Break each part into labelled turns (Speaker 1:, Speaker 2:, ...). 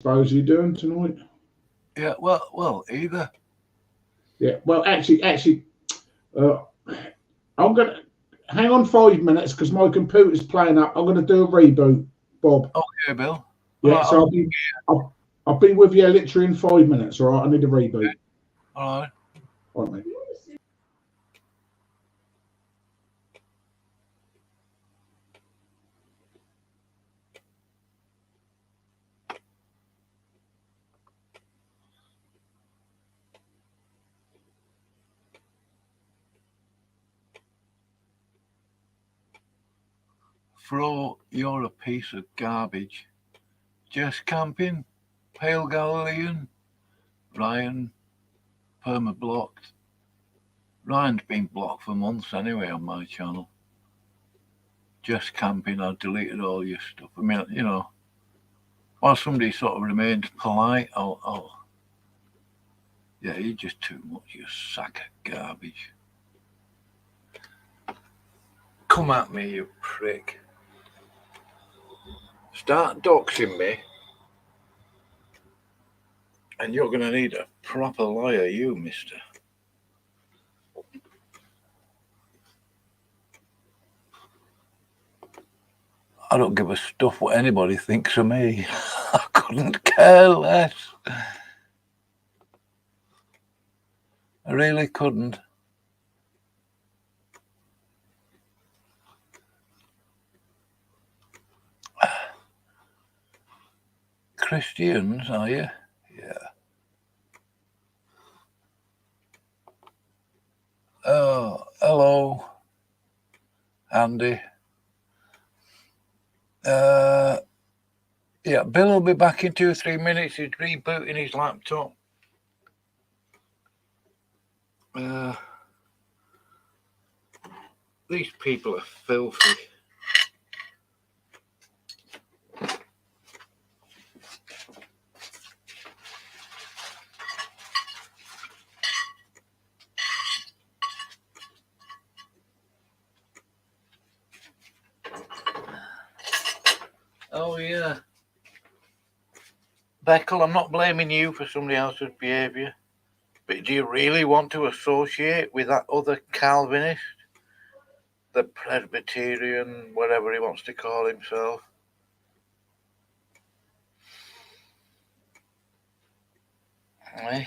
Speaker 1: suppose you're doing tonight?
Speaker 2: Yeah, well, either.
Speaker 1: Yeah, well, actually, I'm going to hang on 5 minutes because my computer's playing up. I'm going to do a reboot, Bob.
Speaker 2: Okay, Bill.
Speaker 1: Yeah, so I'll be with you literally in 5 minutes, all right? I need a reboot.
Speaker 2: All right.
Speaker 1: All right, mate.
Speaker 2: Fro, you're a piece of garbage. Just camping, pale Galilean, Ryan, perma-blocked. Ryan's been blocked for months anyway on my channel. Just camping, I deleted all your stuff. I mean, you know, while somebody sort of remains polite, yeah, you're just too much, you sack of garbage. Come at me, you prick. Start doxing me, and you're going to need a proper lawyer, you mister. I don't give a stuff what anybody thinks of me. I couldn't care less. I really couldn't. Christians, are you? Yeah. Oh, hello, Andy. Yeah, Bill will be back in 2 or 3 minutes. He's rebooting his laptop. These people are filthy. Oh, yeah. Beckel, I'm not blaming you for somebody else's behaviour, but do you really want to associate with that other Calvinist? The Presbyterian, whatever he wants to call himself? Eh?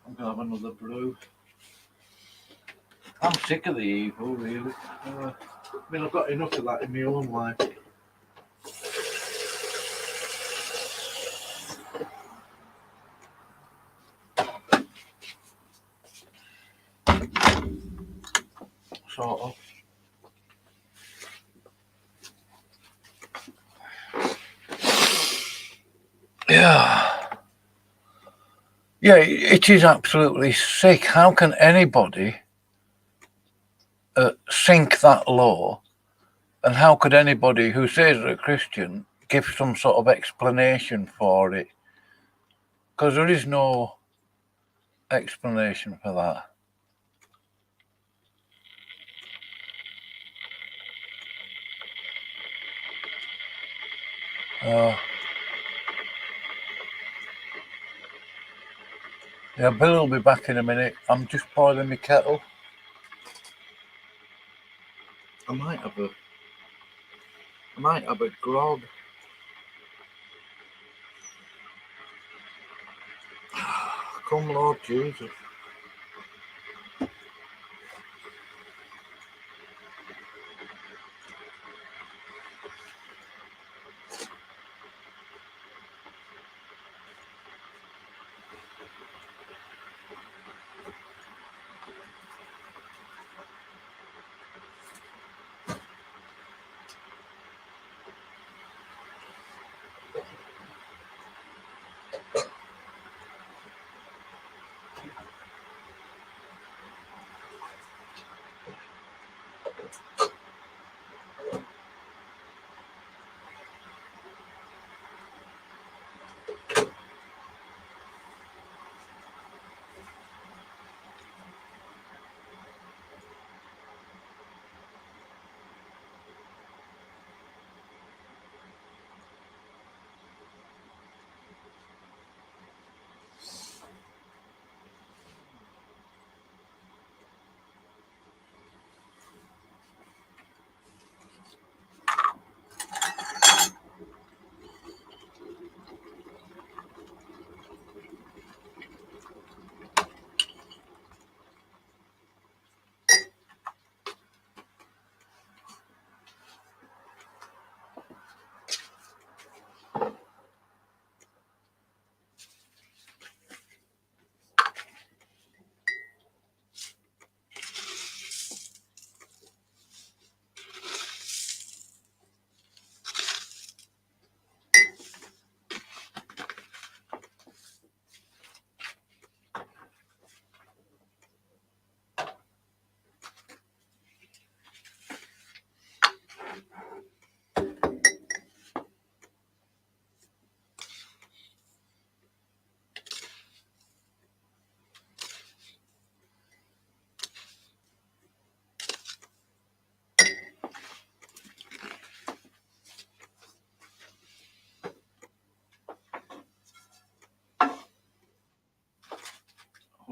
Speaker 2: I'm going to have another brew. I'm sick of the evil, really. I mean, I've got enough of that in my own life. Sort of. Yeah. Yeah, it is absolutely sick. How can anybody sink that low? And how could anybody who says they're a Christian give some sort of explanation for it? Because there is no explanation for that. Yeah, Bill will be back in a minute. I'm just boiling my kettle. I might have a grog. Come, Lord Jesus.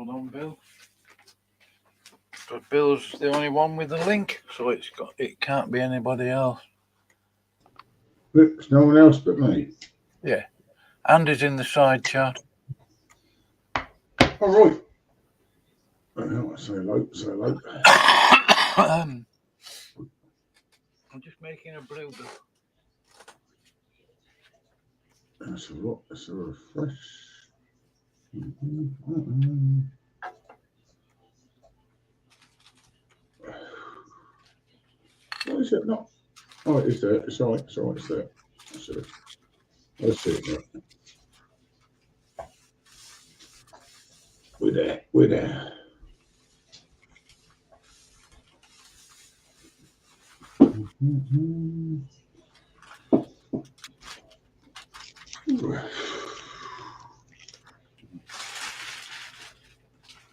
Speaker 2: Hold on, Bill. But Bill's the only one with the link, so it can't be anybody else.
Speaker 1: It's no one else but me.
Speaker 2: Yeah. Andy's in the side chat.
Speaker 1: All right. Oh, say hello, say hello.
Speaker 2: I'm just making a brew.
Speaker 1: That's a lot. That's a refresh. What is it not? Oh, it is there. It's all right. It's all right. It's there. I see it now. We're there. We're there.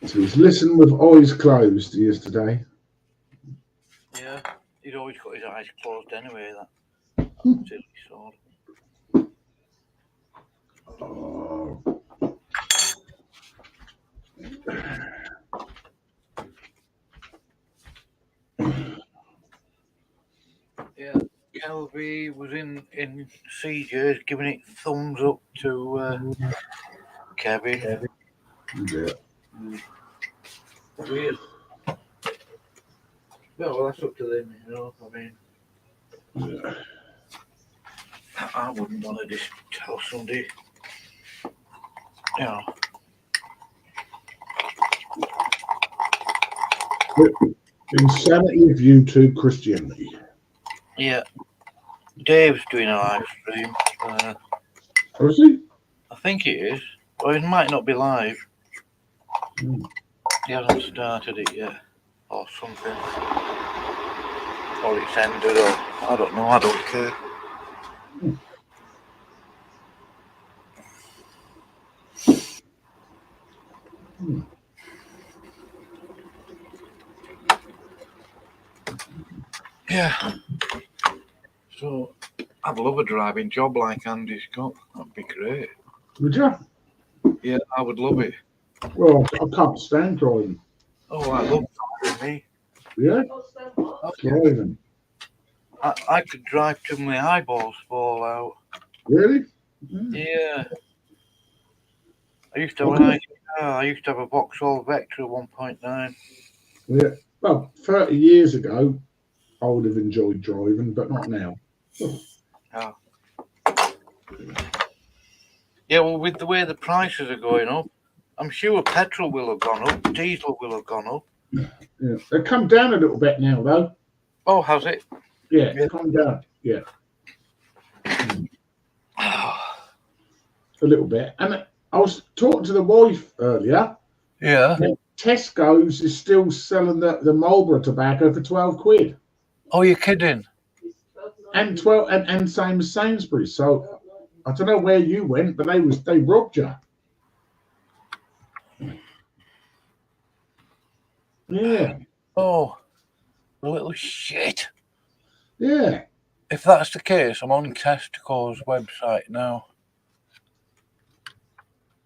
Speaker 1: So he's listening with eyes closed yesterday.
Speaker 2: Yeah, he'd always got his eyes closed anyway, that silly Saul.
Speaker 1: Oh.
Speaker 2: Yeah, Kelvy was in CJ's giving it thumbs up to Kevin.
Speaker 1: Yeah.
Speaker 2: Weird. Yeah, well, that's up to them, you know. I mean,
Speaker 1: Yeah.
Speaker 2: I wouldn't want to just tell somebody, you know.
Speaker 1: Insanity of YouTube Christianity.
Speaker 2: Yeah. Dave's doing a live stream.
Speaker 1: Oh, is he?
Speaker 2: I think it is. Or it might not be live. He hasn't started it yet. Or something. Or it's ended, or I don't know, I don't care. Yeah. So, I'd love a driving job like Andy's got. That'd be great.
Speaker 1: Would you?
Speaker 2: Yeah, I would love it.
Speaker 1: Well, I can't stand driving.
Speaker 2: Oh, I love driving, me.
Speaker 1: Yeah?
Speaker 2: Okay.
Speaker 1: Driving.
Speaker 2: I could drive till my eyeballs fall out.
Speaker 1: Really?
Speaker 2: Yeah. I used to have I used to have a Vauxhall Vectra 1.9.
Speaker 1: Yeah. Well, 30 years ago, I would have enjoyed driving, but not now.
Speaker 2: Oh. Yeah, well, with the way the prices are going up, I'm sure petrol will have gone up, diesel will have gone up.
Speaker 1: Yeah. They've come down a little bit now, though.
Speaker 2: Oh, has it?
Speaker 1: Yeah, they've come down. Yeah. A little bit. And I was talking to the wife earlier.
Speaker 2: Yeah.
Speaker 1: Tesco's is still selling the Marlboro tobacco for 12 quid.
Speaker 2: Oh, you're kidding?
Speaker 1: And same as Sainsbury's. So I don't know where you went, but they robbed you. Yeah.
Speaker 2: Oh, a little shit.
Speaker 1: Yeah.
Speaker 2: If that's the case, I'm on Tesco's website now.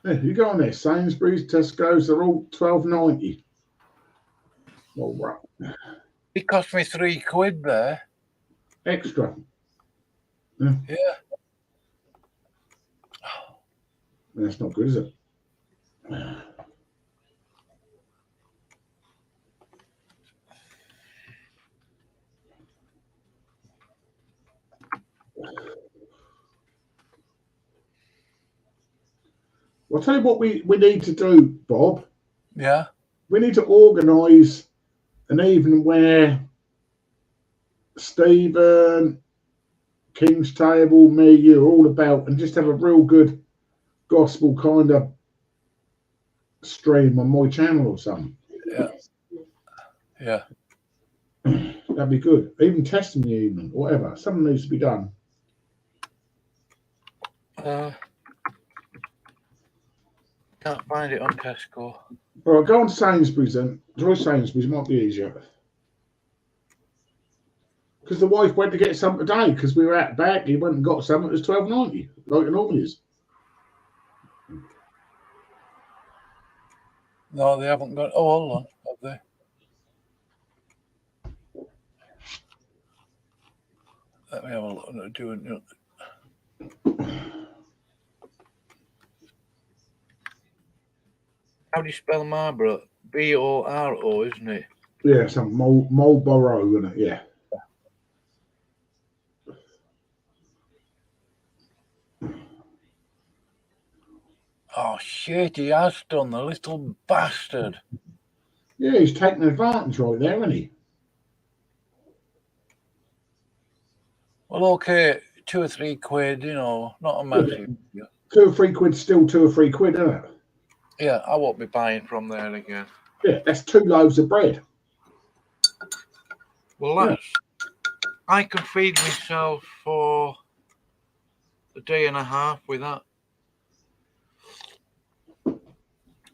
Speaker 1: Yeah, you go on there, Sainsbury's, Tesco's, they're all $12.90. Well, right.
Speaker 2: It cost me £3 there.
Speaker 1: Extra.
Speaker 2: Yeah.
Speaker 1: That's not good, is it? Well, I'll tell you what we need to do, Bob.
Speaker 2: Yeah.
Speaker 1: We need to organise an evening where Stephen, King's Table, me, you, all about, and just have a real good gospel kind of stream on my channel or something.
Speaker 2: Yeah. Yeah.
Speaker 1: That'd be good. Even testing the evening, whatever. Something needs to be done.
Speaker 2: Can't find it on Tesco.
Speaker 1: All right, go on Sainsbury's then. Try Sainsbury's, might be easier. Because the wife went to get some today because we were out back. He went and got some. It was $12.90, like it normally is.
Speaker 2: No, they haven't got. Oh, hold on, have they? Let me have a look. I'm doing. How do you spell Marlborough? B-O-R-O, isn't it?
Speaker 1: Yeah, some Marlborough, isn't it? Yeah.
Speaker 2: Oh shit, he has done, the little bastard.
Speaker 1: Yeah, he's taking advantage right there, isn't he?
Speaker 2: Well, okay, 2 or 3 quid, you know, not a massive.
Speaker 1: Yeah. 2 or 3 quid, still 2 or 3 quid, isn't it?
Speaker 2: Yeah, I won't be buying from there again.
Speaker 1: Yeah, that's 2 loaves of bread.
Speaker 2: Well, that's. I can feed myself for a day and a half with that.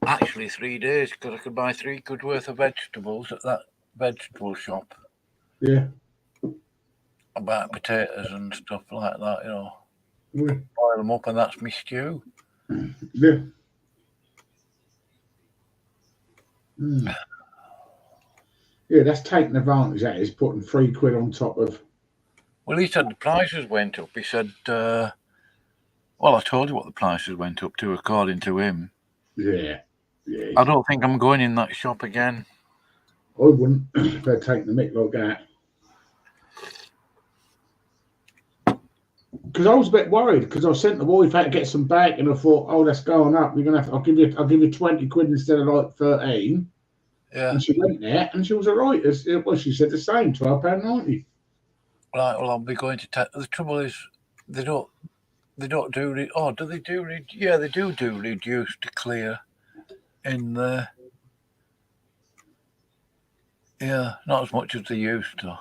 Speaker 2: Actually, 3 days, because I could buy 3 quid worth of vegetables at that vegetable shop.
Speaker 1: Yeah.
Speaker 2: About potatoes and stuff like that, you know.
Speaker 1: Yeah.
Speaker 2: Boil them up and that's my stew.
Speaker 1: Yeah. Yeah, that's taking advantage. That is putting 3 quid on top of.
Speaker 2: Well, he said the prices went up. He said, well, I told you what the prices went up to, according to him.
Speaker 1: Yeah. Yeah.
Speaker 2: I don't think I'm going in that shop again.
Speaker 1: I wouldn't. They're taking the mick like that. Because I was a bit worried because I sent the wife out to get some back and I thought, oh, that's going up. You're gonna have to, I'll give you 20 quid instead of like 13.
Speaker 2: Yeah.
Speaker 1: And she went there and she was all right. Well, she said the same, £12.90.
Speaker 2: Right, well, I'll be going to the trouble is they don't do do they do yeah, they do reduced to clear in the yeah, not as much as they used to.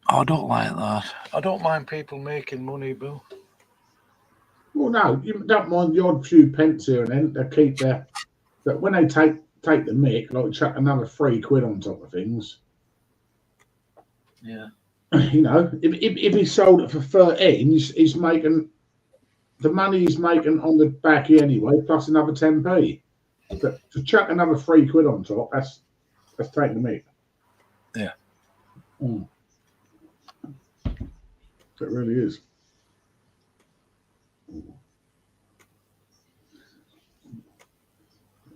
Speaker 2: I don't like that. I don't mind people making money, Bill.
Speaker 1: Well, no, you don't mind the odd few pence here and then. They keep their, but when they take the mick, like chuck another 3 quid on top of things.
Speaker 2: Yeah.
Speaker 1: You know, if he sold it for 13, he's making the money he's making on the backy anyway, plus another 10p. But to chuck another 3 quid on top, that's taking the mick.
Speaker 2: Yeah.
Speaker 1: It really is. It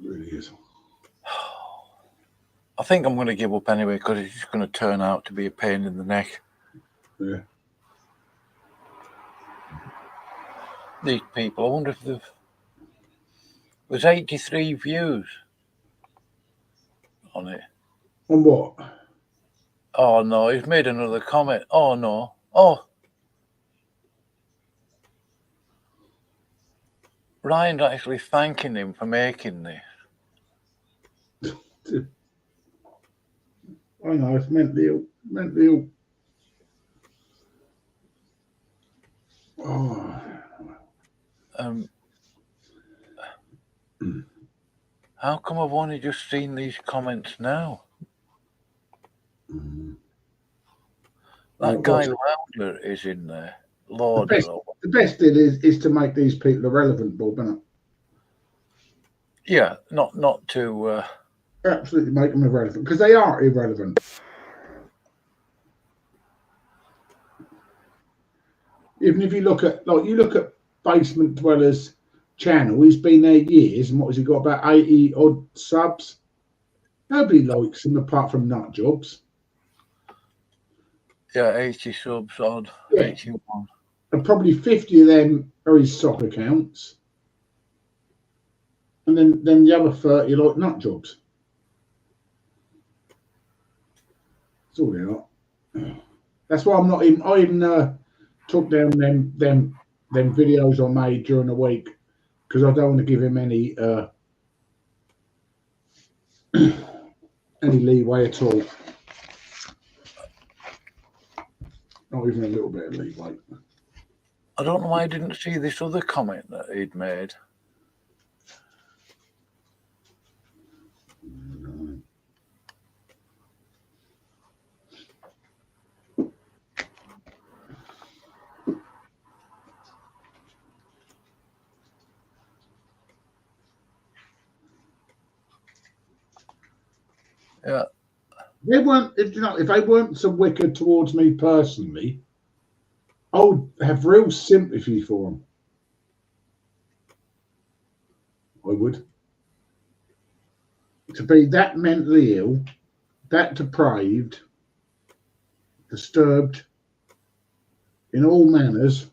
Speaker 1: really is.
Speaker 2: I think I'm going to give up anyway because it's just going to turn out to be a pain in the neck.
Speaker 1: Yeah.
Speaker 2: These people, I wonder if there's 83 views on it.
Speaker 1: On what?
Speaker 2: Oh no, he's made another comment. Oh no. Oh. Ryan's actually thanking him for making this.
Speaker 1: I know, it's mentally ill. Oh.
Speaker 2: How come I've only just seen these comments now? That guy Lauder is in there. Lauder.
Speaker 1: The best deal is to make these people irrelevant, Bob, isn't it?
Speaker 2: Yeah, not to
Speaker 1: absolutely make them irrelevant because they are irrelevant. Even if you look at Basement Dwellers channel, he's been there years, and what has he got, about 80 odd subs? Nobody likes him apart from nut jobs.
Speaker 2: Yeah, 80 subs odd.
Speaker 1: Yeah.
Speaker 2: 81.
Speaker 1: And probably 50 of them are his sock accounts. And then the other 30 like nut jobs. That's all they are. That's why I'm not even. I even took down them videos I made during the week because I don't want to give him any leeway at all. Not even a little bit of leeway.
Speaker 2: I don't know why I didn't see this other comment that he'd made. Yeah.
Speaker 1: They weren't, if they weren't so wicked towards me personally, I would have real sympathy for them. I would. To be that mentally ill, that depraved, disturbed in all manners,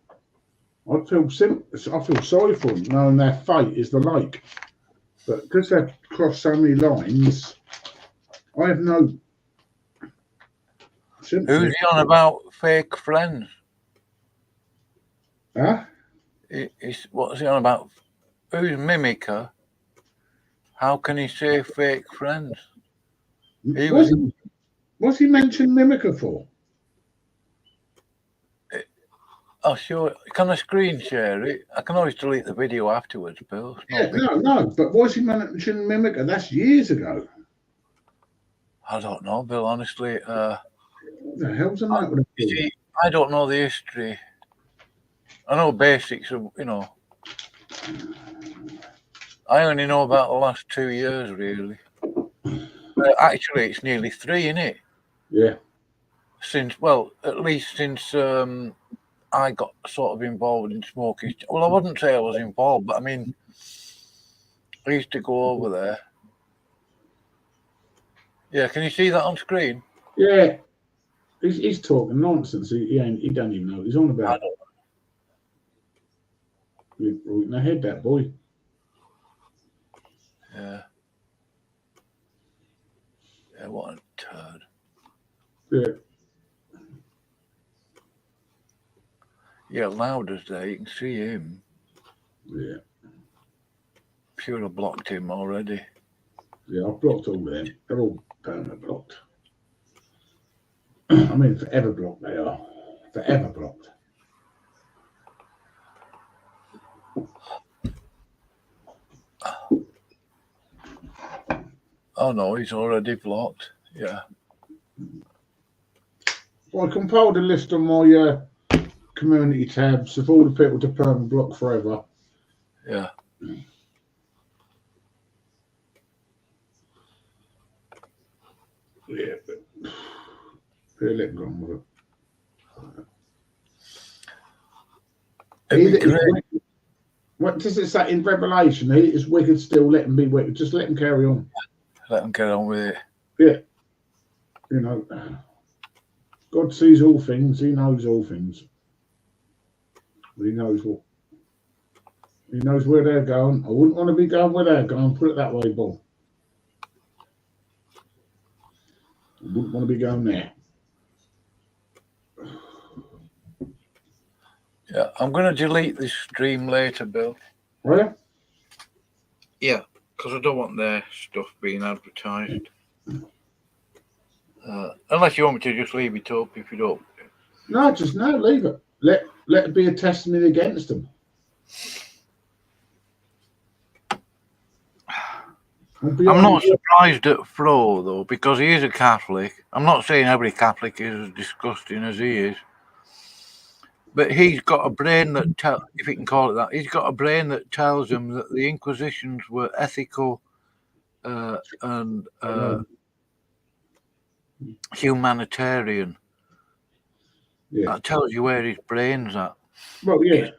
Speaker 1: I feel sorry for them, knowing their fate is the lake. But because they've crossed so many lines, I have no sympathy.
Speaker 2: Who's he on about fake friends?
Speaker 1: Huh?
Speaker 2: What's he on about? Who's Mimicker? How can he say fake friends?
Speaker 1: What's he mentioned Mimicker for?
Speaker 2: Oh, sure. Can I screen share it? I can always delete the video afterwards, Bill.
Speaker 1: No. But what's he mentioned Mimicker? That's years ago.
Speaker 2: I don't know, Bill. Honestly,
Speaker 1: what the hell's the matter with
Speaker 2: you see, I don't know the history. I know basics of, I only know about the last 2 years, really. Actually, it's nearly 3, isn't it?
Speaker 1: Yeah.
Speaker 2: At least since I got sort of involved in smoking. Well, I wouldn't say I was involved, but I mean, I used to go over there. Yeah, can you see that on screen?
Speaker 1: Yeah. He's talking nonsense. He don't even know what he's on about. Right in the head, that boy.
Speaker 2: Yeah. Yeah, what a turd.
Speaker 1: Yeah.
Speaker 2: Yeah, Lauder's there. You can see him.
Speaker 1: Yeah.
Speaker 2: Should have blocked him already.
Speaker 1: Yeah, I've blocked all of them. They're all permanent blocked. I mean, forever blocked they are. Forever blocked.
Speaker 2: Oh, no, he's already blocked. Yeah.
Speaker 1: Well, I compiled a list on my community tabs of all the people to permanent block forever.
Speaker 2: Yeah.
Speaker 1: Yeah, but let him go on with it. What does it say in Revelation? He is wicked still, let him be wicked. Just let him carry on.
Speaker 2: Let him get on with it.
Speaker 1: Yeah. God sees all things. He knows all things. He knows what. He knows where they're going. I wouldn't want to be going where they're going. Put it that way, Bob. I wouldn't want to be going there.
Speaker 2: Yeah, I'm going to delete this stream later, Bill.
Speaker 1: Right?
Speaker 2: Yeah, because I don't want their stuff being advertised. Unless you want me to just leave it up if you don't.
Speaker 1: No, leave it. Let it be a testimony against them.
Speaker 2: I'm not surprised at Fro, though, because he is a Catholic. I'm not saying every Catholic is as disgusting as he is. But he's got a brain that, if you can call it that, he's got a brain that tells him that the Inquisitions were ethical and humanitarian.
Speaker 1: Yeah.
Speaker 2: That tells you where his brain's at.
Speaker 1: Well, yeah.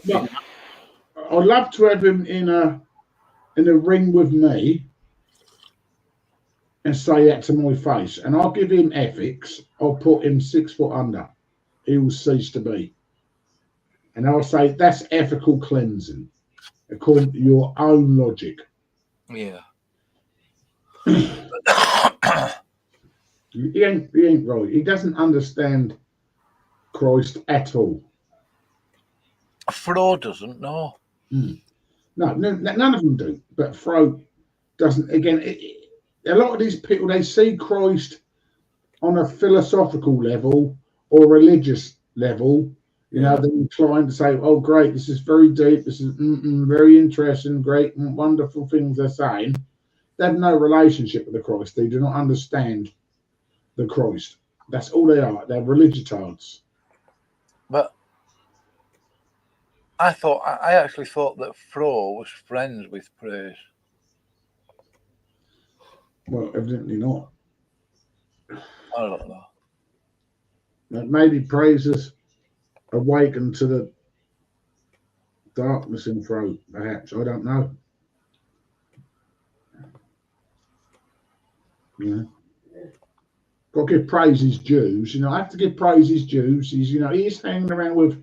Speaker 1: I'd love to have him in a ring with me and say that to my face. And I'll give him ethics. I'll put him 6 foot under. He will cease to be. And I'll say that's ethical cleansing, according to your own logic.
Speaker 2: Yeah.
Speaker 1: He ain't right. He doesn't understand Christ at all.
Speaker 2: Fro doesn't know.
Speaker 1: No, none of them do. But Fro doesn't. Again, a lot of these people, they see Christ on a philosophical level or religious level. They're inclined to say, "Oh, great! This is very deep. This is very interesting. Great, wonderful things they're saying." They have no relationship with the Christ. They do not understand the Christ. That's all they are. They're religiotards.
Speaker 2: But I actually thought that Fro was friends with Praise.
Speaker 1: Well, evidently not.
Speaker 2: I don't know.
Speaker 1: Maybe praises awaken to the darkness in throat, perhaps. I don't know. Yeah. Got to give praise his dues. I have to give praise his dues. He's hanging around with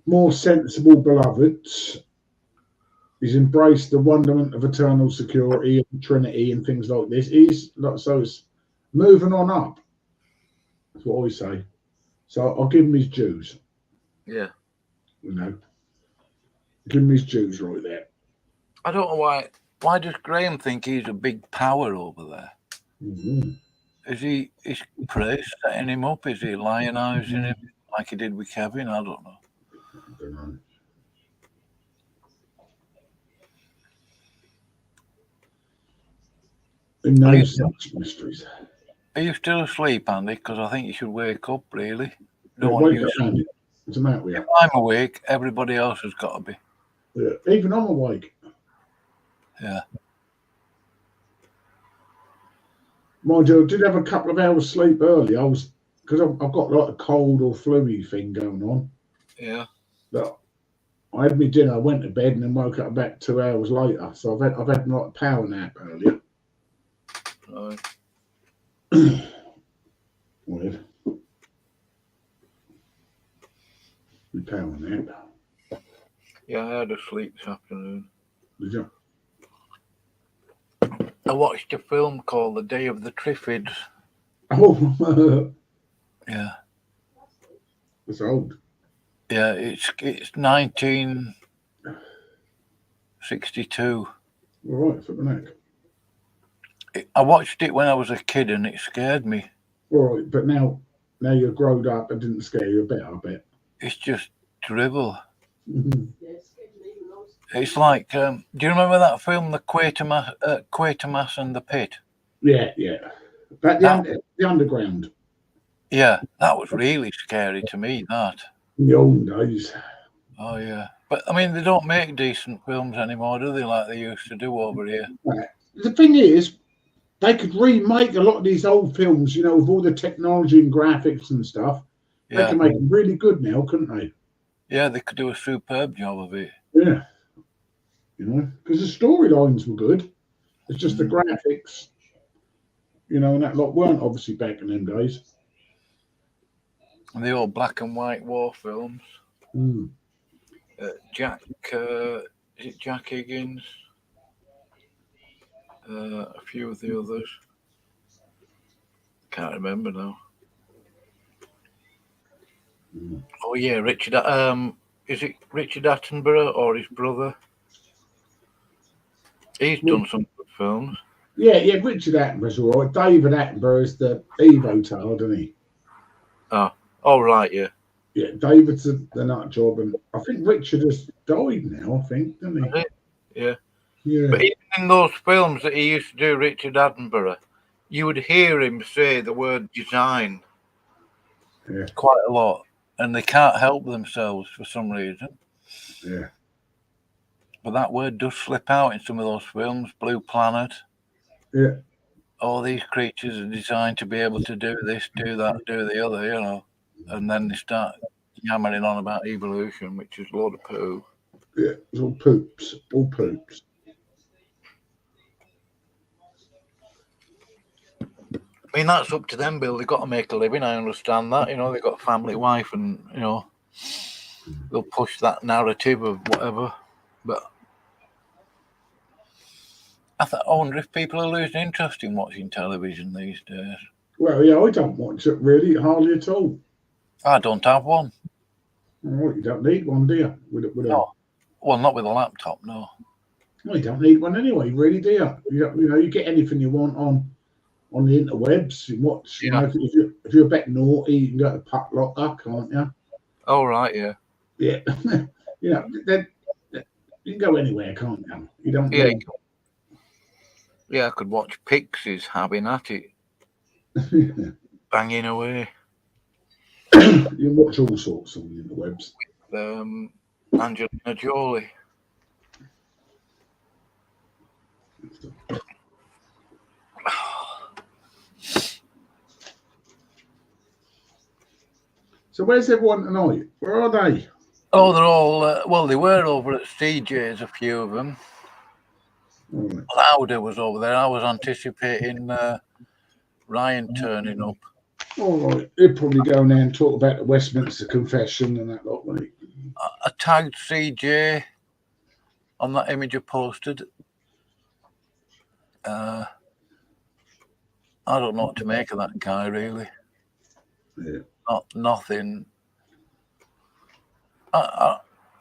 Speaker 1: more sensible beloveds. He's embraced the wonderment of eternal security and Trinity and things like this. So it's moving on up. That's what I say. So I'll give him his dues.
Speaker 2: Yeah.
Speaker 1: Give him his dues right there.
Speaker 2: I don't know why. Why does Graham think he's a big power over there?
Speaker 1: Mm-hmm.
Speaker 2: Is praise setting him up? Is he lionising him like he did with Kevin? I don't know.
Speaker 1: I don't know. He knows such mysteries.
Speaker 2: Are you still asleep, Andy? Because I think you should wake up, really.
Speaker 1: Wake up, Andy. What's the matter with you?
Speaker 2: If I'm awake, everybody else has got to be.
Speaker 1: Yeah, even I'm awake.
Speaker 2: Yeah.
Speaker 1: Mind you, I did have a couple of hours sleep early. Because I've got like a cold or flu-y thing going on.
Speaker 2: Yeah.
Speaker 1: But I had my dinner, I went to bed, and then woke up about 2 hours later. So I've had like a power nap earlier.
Speaker 2: Right.
Speaker 1: Weird. My power nap.
Speaker 2: Yeah, I had a sleep this afternoon.
Speaker 1: Did you?
Speaker 2: I watched a film called The Day of the Triffids.
Speaker 1: Oh,
Speaker 2: yeah.
Speaker 1: It's old.
Speaker 2: Yeah, it's 1962.
Speaker 1: All right, for the neck.
Speaker 2: I watched it when I was a kid and it scared me.
Speaker 1: All right, but now you're grown up, it didn't scare you a bit, I bet.
Speaker 2: It's just drivel.
Speaker 1: Mm-hmm.
Speaker 2: It's like, do you remember that film, The Quatermass and the Pit?
Speaker 1: Yeah. The underground.
Speaker 2: Yeah, that was really scary to me, that.
Speaker 1: In the old days.
Speaker 2: Oh, yeah. But, I mean, they don't make decent films anymore, do they, like they used to do over here?
Speaker 1: Right. The thing is, they could remake a lot of these old films, with all the technology and graphics and stuff.
Speaker 2: Yeah.
Speaker 1: They can make them really good now, couldn't they?
Speaker 2: Yeah, they could do a superb job of it.
Speaker 1: Yeah. Because the storylines were good. It's just the graphics, and that lot weren't obviously back in them days.
Speaker 2: And the old black and white war films.
Speaker 1: Mm.
Speaker 2: Is it Jack Higgins? A few of the others. Can't remember now. Mm. Oh yeah, Richard. Is it Richard Attenborough or his brother? He's done some good films.
Speaker 1: Yeah, Richard Attenborough's all right. David Attenborough is the Evo child, isn't he?
Speaker 2: Oh, right, yeah.
Speaker 1: Yeah, David's the nut job, and I think Richard has died now, I think, doesn't he?
Speaker 2: Yeah.
Speaker 1: Yeah.
Speaker 2: But even in those films that he used to do, Richard Attenborough, you would hear him say the word design quite a lot, and they can't help themselves for some reason.
Speaker 1: Yeah.
Speaker 2: But that word does slip out in some of those films. Blue Planet.
Speaker 1: Yeah.
Speaker 2: All these creatures are designed to be able to do this, do that, do the other, and then they start yammering on about evolution, which is a load of poo.
Speaker 1: Yeah, it's all poops. All poops.
Speaker 2: I mean, that's up to them, Bill. They've got to make a living. I understand that. They've got a family, wife, and, they'll push that narrative of whatever. But I wonder if people are losing interest in watching television these days.
Speaker 1: Well, yeah, I don't watch it really, hardly at all.
Speaker 2: I don't have one.
Speaker 1: Oh, you don't need one, do you?
Speaker 2: No. Well, not with a laptop, no.
Speaker 1: No, you don't need one anyway, really, do you? You get anything you want on the interwebs. You watch, if you're a bit naughty, you can go to Pucklocker, can't you?
Speaker 2: Oh, right, yeah.
Speaker 1: Yeah. You can go anywhere, can't you? You don't need...
Speaker 2: Yeah, I could watch Pixies having at it. Banging away.
Speaker 1: You can watch all sorts on the interwebs.
Speaker 2: Angelina Jolie.
Speaker 1: So where's everyone tonight? Where are they?
Speaker 2: Oh, they're all, well, they were over at CJ's, a few of them.
Speaker 1: Right.
Speaker 2: Lauder was over there. I was anticipating Ryan turning up.
Speaker 1: All right. He'll probably go now and talk about the Westminster Confession and that lot, won't he?
Speaker 2: I tagged CJ on that image I posted. I don't know what to make of that guy, really.
Speaker 1: Yeah.
Speaker 2: Nothing.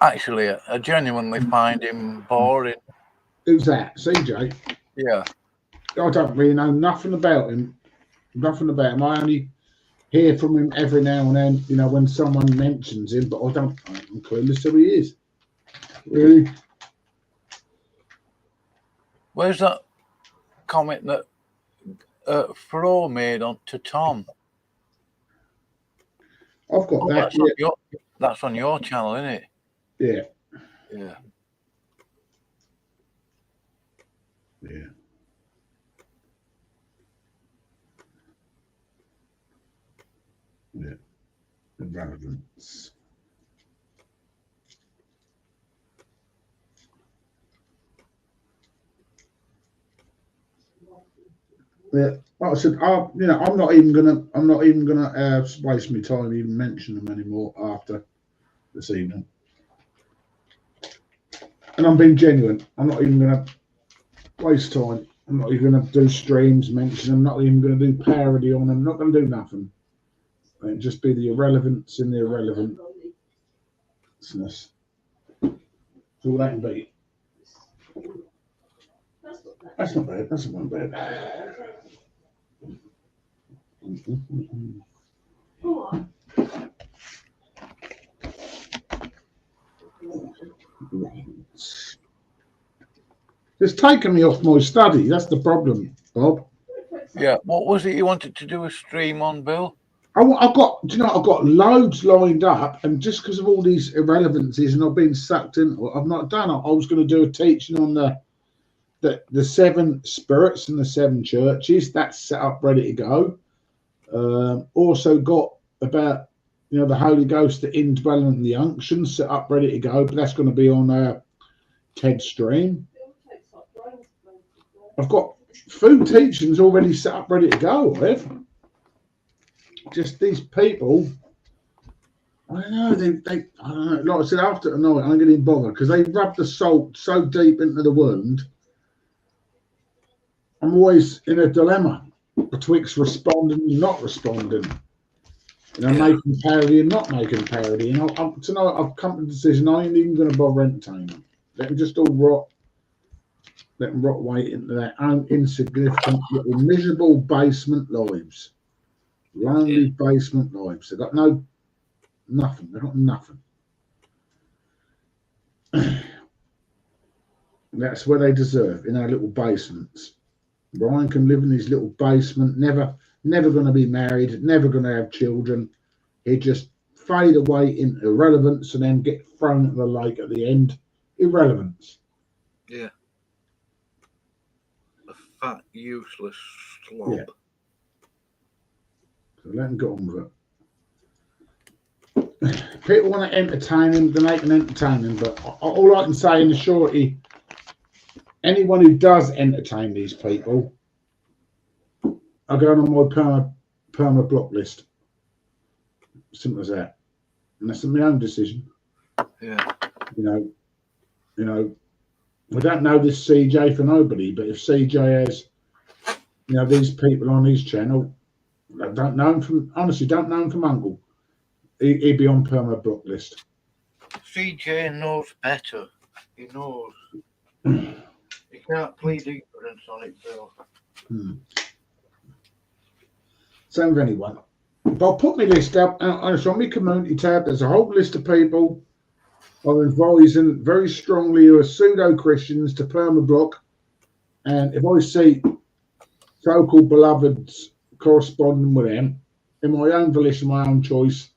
Speaker 2: Actually, I genuinely find him boring.
Speaker 1: Who's that? CJ?
Speaker 2: Yeah.
Speaker 1: I don't really know nothing about him. Nothing about him. I only hear from him every now and then, you know, when someone mentions him, but I'm clueless who he is. Really?
Speaker 2: Where's that comment that Fro made on to Tom?
Speaker 1: I've got that.
Speaker 2: That's on your channel, isn't it?
Speaker 1: Yeah.
Speaker 2: Yeah.
Speaker 1: Yeah. Yeah. Irrelevance. Yeah, like I said, I'm not even gonna waste my time even mentioning them anymore after this evening. And I'm being genuine. I'm not even gonna waste time. I'm not even gonna do streams, mention them. Not even gonna do parody on them. I'm not gonna do nothing. It'll just be the irrelevance in the irrelevantness. That's all that can be. That's not bad. That's not bad. It's taken me off my study. That's the problem, Bob.
Speaker 2: Yeah. What was it you wanted to do a stream on, Bill?
Speaker 1: I've got loads lined up, and just because of all these irrelevancies and I've been sucked in, I've not done it. I was going to do a teaching on the seven spirits and the seven churches. That's set up, ready to go. Also got about the Holy Ghost, the indwelling and the unction set up, ready to go. But that's going to be on Ted's stream. I've got food teachings already set up, ready to go. Just these people, I don't know. They I don't know. Like I said, after tonight, I'm getting bothered because they rub the salt so deep into the wound. I'm always in a dilemma betwixt responding and not responding. Making parody and not making parody. And tonight I've come to the decision I ain't even going to bother entertaining them. Let them just all rot. Let them rot away into their own insignificant, little miserable basement lives. Lonely basement lives. They've got nothing. They've got nothing. That's where they deserve, in our little basements. Ryan can live in his little basement, never going to be married, never going to have children. He'd just fade away into irrelevance and then get thrown into the lake at the end. Irrelevance.
Speaker 2: Yeah. A fat, useless slob.
Speaker 1: Yeah. So let them get on with it. People want to entertain him, then they can entertain him. But all I can say in the shorty, anyone who does entertain these people are going on my perma block list. Simple as that. And that's my own decision.
Speaker 2: Yeah.
Speaker 1: We don't know this CJ for nobody, but if CJ has, these people on his channel, I don't know him from Uncle. He'd be on perma block list.
Speaker 2: CJ knows better. He knows. He can't plead ignorance on it, Bill.
Speaker 1: Same with anyone. But I'll put my list up, and it's on my community tab. There's a whole list of people I'm advising very strongly who are pseudo-Christians to perma block. And if I see so-called beloveds corresponding with them, in my own volition, my own choice,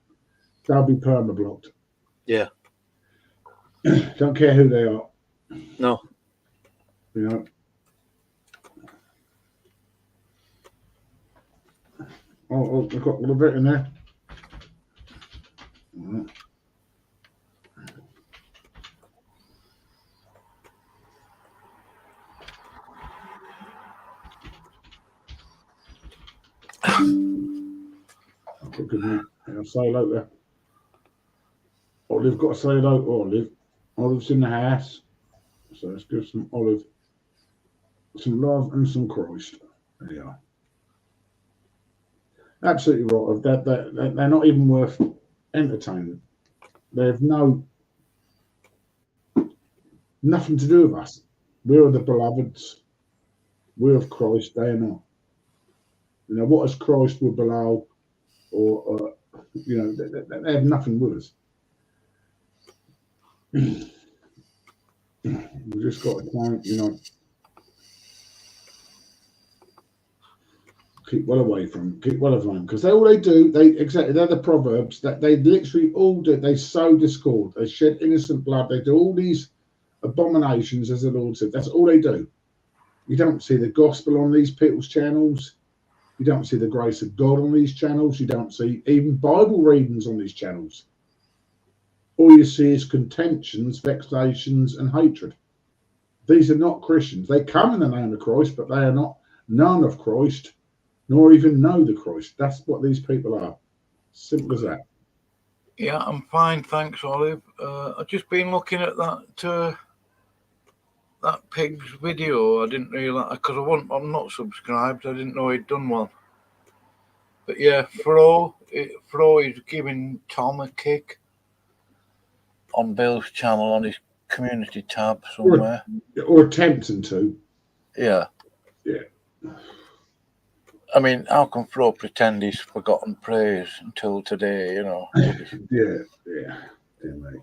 Speaker 1: they'll be perma blocked.
Speaker 2: Yeah.
Speaker 1: Don't care who they are.
Speaker 2: No.
Speaker 1: I've got a little bit in there. Right. I'll say hello there. Olive, got to say hello to Olive. Olive's in the house, so let's give some Olive some love and some Christ. There you are. Absolutely right. They're not even worth entertaining. They have nothing to do with us. We're the beloveds. We're of Christ. They are not. You know, what is Christ with Belial? Or you know, they have nothing with us. We just got to try and, you know, keep well away from them, because all they do, they're the Proverbs that they literally all do. They sow discord, they shed innocent blood, they do all these abominations, as the Lord said. That's all they do. You don't see the gospel on these people's channels. You don't see the grace of God on these channels. You don't see even Bible readings on these channels. All you see is contentions, vexations, and hatred. These are not Christians. They come in the name of Christ, but they are not known of Christ, nor even know the Christ. That's what these people are. Simple as that.
Speaker 2: Yeah, I'm fine, thanks, Olive. I've just been looking at that pig's video. I didn't realise, because I'm not subscribed. I didn't know he'd done one. But yeah, Fro is giving Tom a kick on Bill's channel on his community tab somewhere.
Speaker 1: Or attempting to.
Speaker 2: Yeah.
Speaker 1: Yeah.
Speaker 2: I mean, how can Fro pretend he's forgotten praise until today, you know?
Speaker 1: Yeah, mate.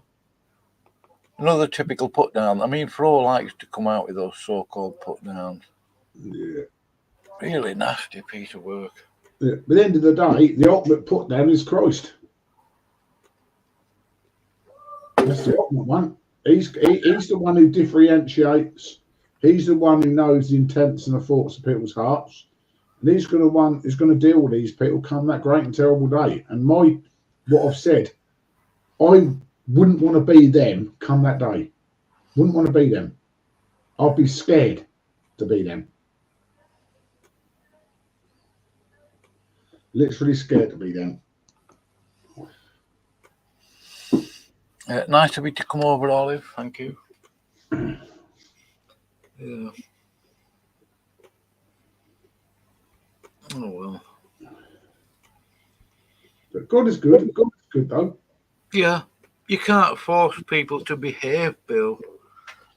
Speaker 2: Another typical put down. I mean, Fro likes to come out with those so-called put downs.
Speaker 1: Yeah.
Speaker 2: Really nasty piece of work.
Speaker 1: Yeah. But at the end of the day, the ultimate put down is Christ. That's the ultimate one. He's the one who differentiates. He's the one who knows the intents and the thoughts of people's hearts. And he's going to deal with these people come that great and terrible day. And what I've said, I wouldn't want to be them come that day. Wouldn't want to be them. I'd be scared to be them. Literally scared to be them.
Speaker 2: Nice of you to come over, Olive. Thank you. Yeah. Oh, well.
Speaker 1: But God is good. God is good, though.
Speaker 2: Yeah. You can't force people to behave, Bill.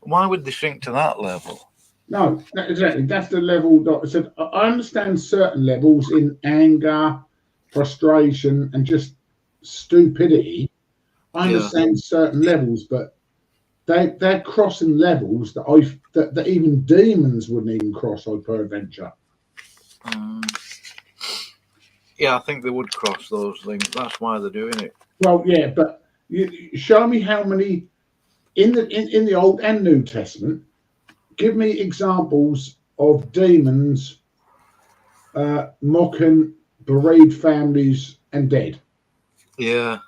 Speaker 2: Why would they sink to that level?
Speaker 1: No, exactly. That's the level that I said. I understand certain levels in anger, frustration, and just stupidity. I understand certain levels, but they're crossing levels that even demons wouldn't even cross, I'd peradventure.
Speaker 2: Yeah, I think they would cross those things. That's why they're doing it.
Speaker 1: Well, yeah, but you show me how many in the Old and New Testament. Give me examples of demons mocking bereaved families and dead.
Speaker 2: Yeah.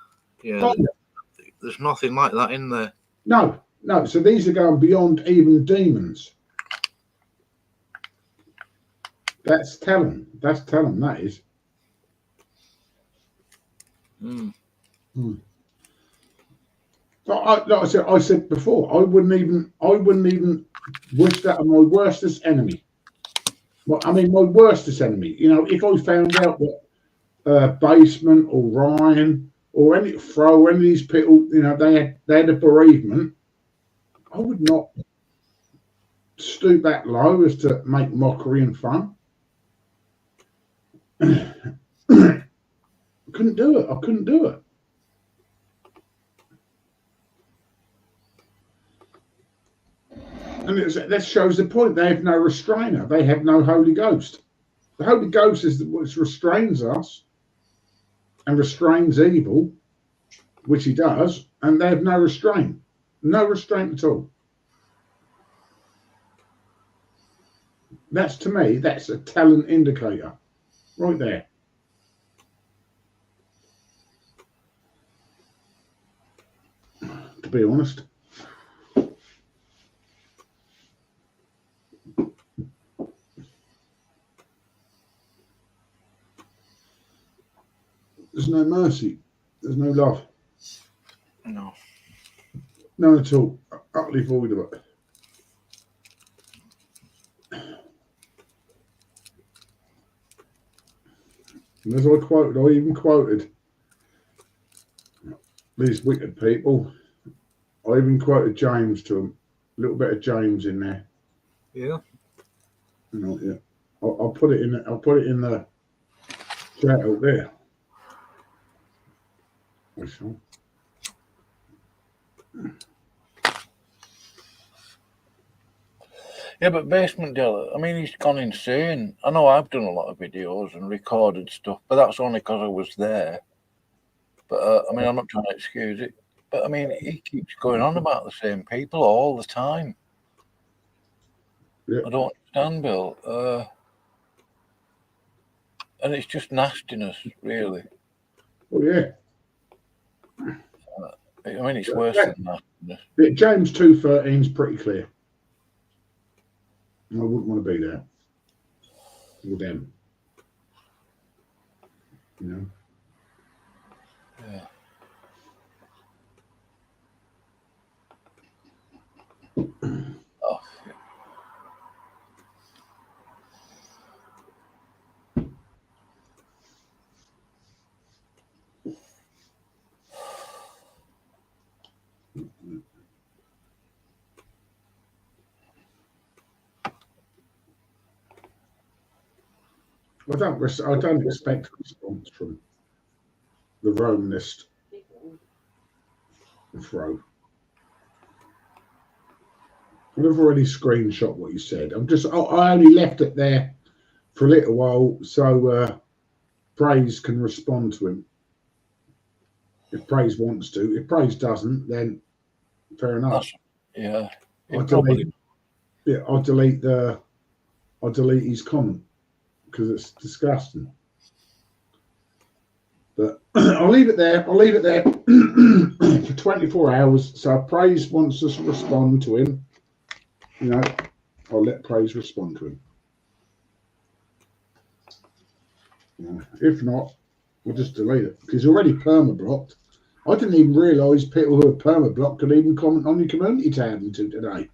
Speaker 2: There's nothing like that in there.
Speaker 1: No. So these are going beyond even demons. That's telling. That is. But like I said before, I wouldn't even wish that on my worstest enemy. Well, I mean, my worstest enemy. You know, if I found out that Basement or Ryan or any of these people, you know, they had a bereavement, I would not stoop that low as to make mockery and fun. I couldn't do it. And that shows the point. They have no restrainer. They have no Holy Ghost. The Holy Ghost is what restrains us and restrains evil, which he does, and they have no restraint. No restraint at all. That's, to me, that's a talent indicator. Right there. to be honest. There's no mercy. There's no love.
Speaker 2: No.
Speaker 1: None at all. Utterly void of it. And as I even quoted these wicked people. I even quoted James to them. A little bit of James in there.
Speaker 2: Yeah.
Speaker 1: You know, yeah. I'll put it in. I'll put it in the chat out there. I shall.
Speaker 2: Yeah, but Basement Dweller, I mean, he's gone insane. I know I've done a lot of videos and recorded stuff, but that's only because I was there. But, I mean, I'm not trying to excuse it. But, I mean, he keeps going on about the same people all the time.
Speaker 1: Yeah.
Speaker 2: I don't understand, Bill. And it's just nastiness, really.
Speaker 1: Oh, yeah.
Speaker 2: I mean, it's worse than nastiness.
Speaker 1: Yeah, James 2:13 is pretty clear. I wouldn't want to be there with them. You know?
Speaker 2: Yeah. Oh, shit.
Speaker 1: I don't expect a response from the Romanist throw. I've already screenshot what you said. I only left it there for a little while so Praise can respond to him. If Praise wants to. If Praise doesn't, then fair enough.
Speaker 2: Yeah.
Speaker 1: I'll delete his comment because it's disgusting. But I'll leave it there. For 24 hours. So if Praise wants us to respond to him, you know, I'll let Praise respond to him. You know, if not, we'll just delete it because he's already perma-blocked. I didn't even realise people who are perma-blocked could even comment on your community tab until today.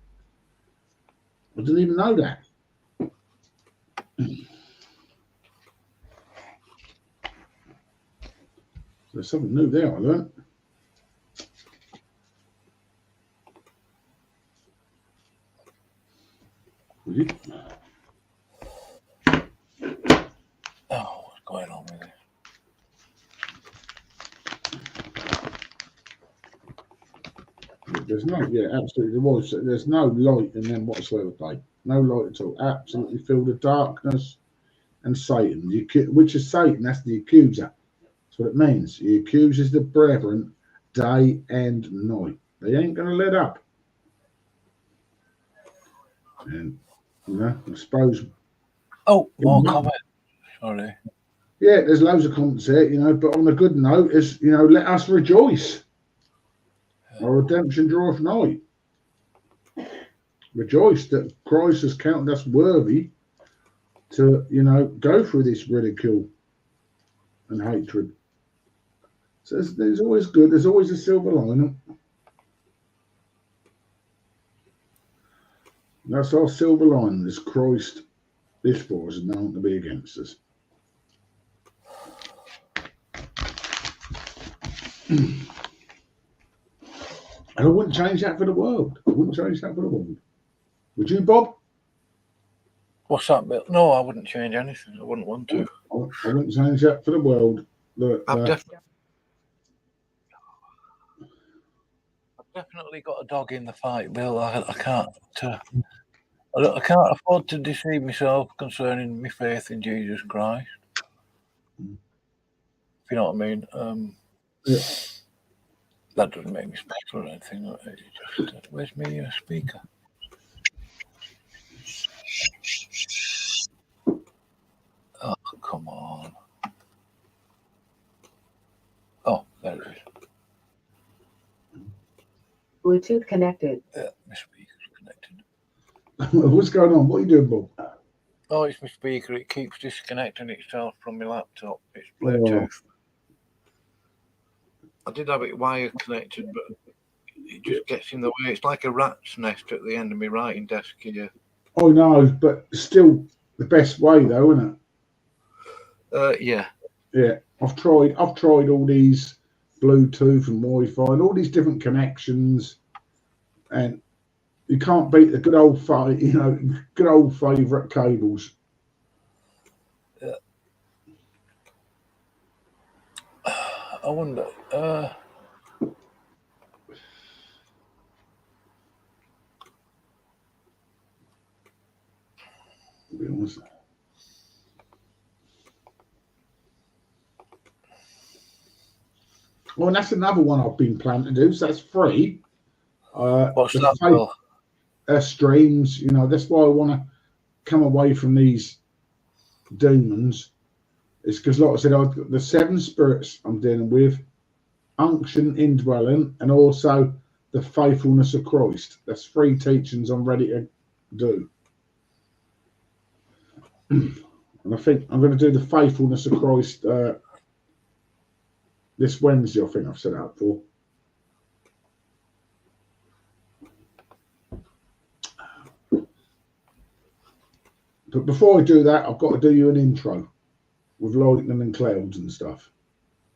Speaker 1: I didn't even know that. There's something new there, I learned. Will you?
Speaker 2: Oh, what's going on with it?
Speaker 1: There's no, absolutely. There's no light in them whatsoever, babe. No light at all. Absolutely filled with darkness and Satan. Which is Satan? That's the accuser. That's what it means. He accuses the brethren day and night. They ain't going to let up. And, you know, I suppose.
Speaker 2: Oh, more comment. Sorry.
Speaker 1: Yeah, there's loads of comments here, you know, but on a good note is, you know, let us rejoice. Our redemption draweth nigh. Rejoice that Christ has counted us worthy to, you know, go through this ridicule and hatred. So there's always good. There's always a silver lining. That's our silver lining. Is Christ is for us and no one to be against us. And I wouldn't change that for the world. Would you, Bob?
Speaker 2: What's that, Bill? No, I wouldn't change anything. I wouldn't want to.
Speaker 1: I wouldn't change that for the world.
Speaker 2: I've definitely got a dog in the fight, Bill. I can't afford to deceive myself concerning my faith in Jesus Christ. If you know what I mean.
Speaker 1: Yeah.
Speaker 2: That doesn't make me special or anything. Where's my speaker? Oh, come on. Oh, there it is.
Speaker 3: Bluetooth connected.
Speaker 2: Yeah, my speaker's connected.
Speaker 1: What's going on? What are you doing, Bob?
Speaker 2: Oh, it's my speaker. It keeps disconnecting itself from my laptop. It's Bluetooth. I did have it wire connected, but it just gets in the way. It's like a rat's nest at the end of my writing desk here.
Speaker 1: Oh no, but still the best way though, isn't
Speaker 2: it? Yeah.
Speaker 1: Yeah. I've tried all these Bluetooth and Wi-Fi and all these different connections, and you can't beat the good old favourite cables.
Speaker 2: Yeah. I wonder.
Speaker 1: Well, and that's another one I've been planning to do. So that's free.
Speaker 2: What's that?
Speaker 1: Streams. You know, that's why I want to come away from these demons. It's because, like I said, I've got the 7 spirits I'm dealing with, unction, indwelling, and also the faithfulness of Christ. That's 3 teachings I'm ready to do. And I think I'm going to do the faithfulness of Christ this Wednesday. I think I've set out for. But before I do that, I've got to do you an intro with lightning and clouds and stuff.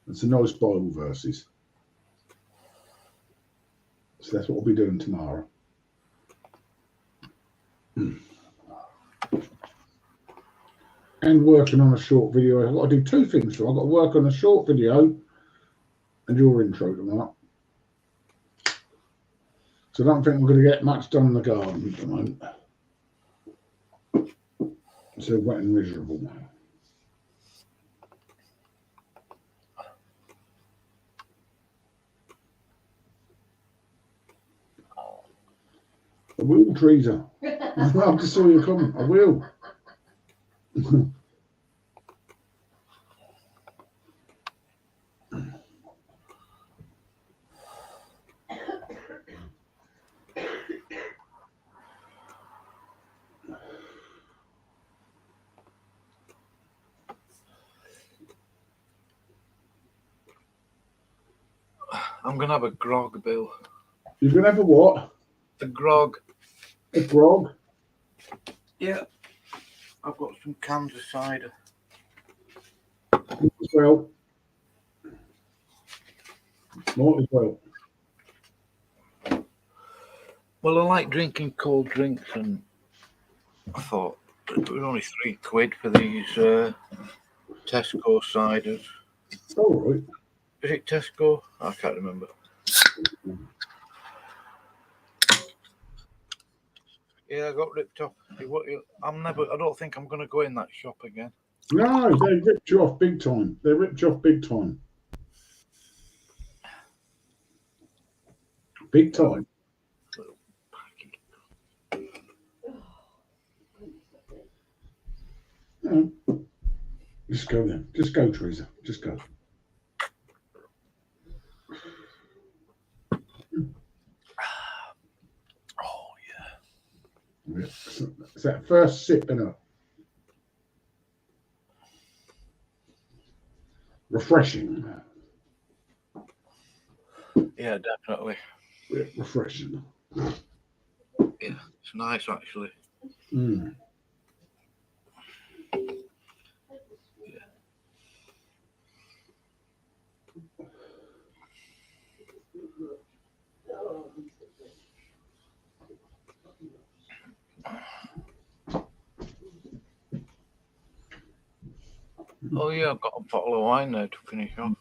Speaker 1: It's a nice Bible verses. So that's what we'll be doing tomorrow. And working on a short video. I've got to do 2 things. So I've got to work on a short video and your intro tomorrow. So I don't think we're going to get much done in the garden at the moment. It's so wet and miserable. I will, Teresa. I just saw you coming. I will.
Speaker 2: I'm going to have a grog, Bill.
Speaker 1: You're going to have a what?
Speaker 2: A grog.
Speaker 1: A grog?
Speaker 2: Yeah. I've got some cans of cider.
Speaker 1: Might as well. Might as well.
Speaker 2: Well, I like drinking cold drinks, and I thought it was only £3 for these Tesco ciders.
Speaker 1: All right.
Speaker 2: Is it Tesco? I can't remember. Yeah, I got ripped off. I don't think I'm going to go in that shop again.
Speaker 1: No, they ripped you off big time. They ripped you off big time. Big time. No. Just go then. Just go, Teresa. Just go.
Speaker 2: Oh, yeah.
Speaker 1: It's that first sip, innit? Refreshing.
Speaker 2: Yeah, definitely.
Speaker 1: Yeah, refreshing.
Speaker 2: Yeah, it's nice, actually.
Speaker 1: Mm.
Speaker 2: Oh, yeah, I've got a bottle of wine there to finish off.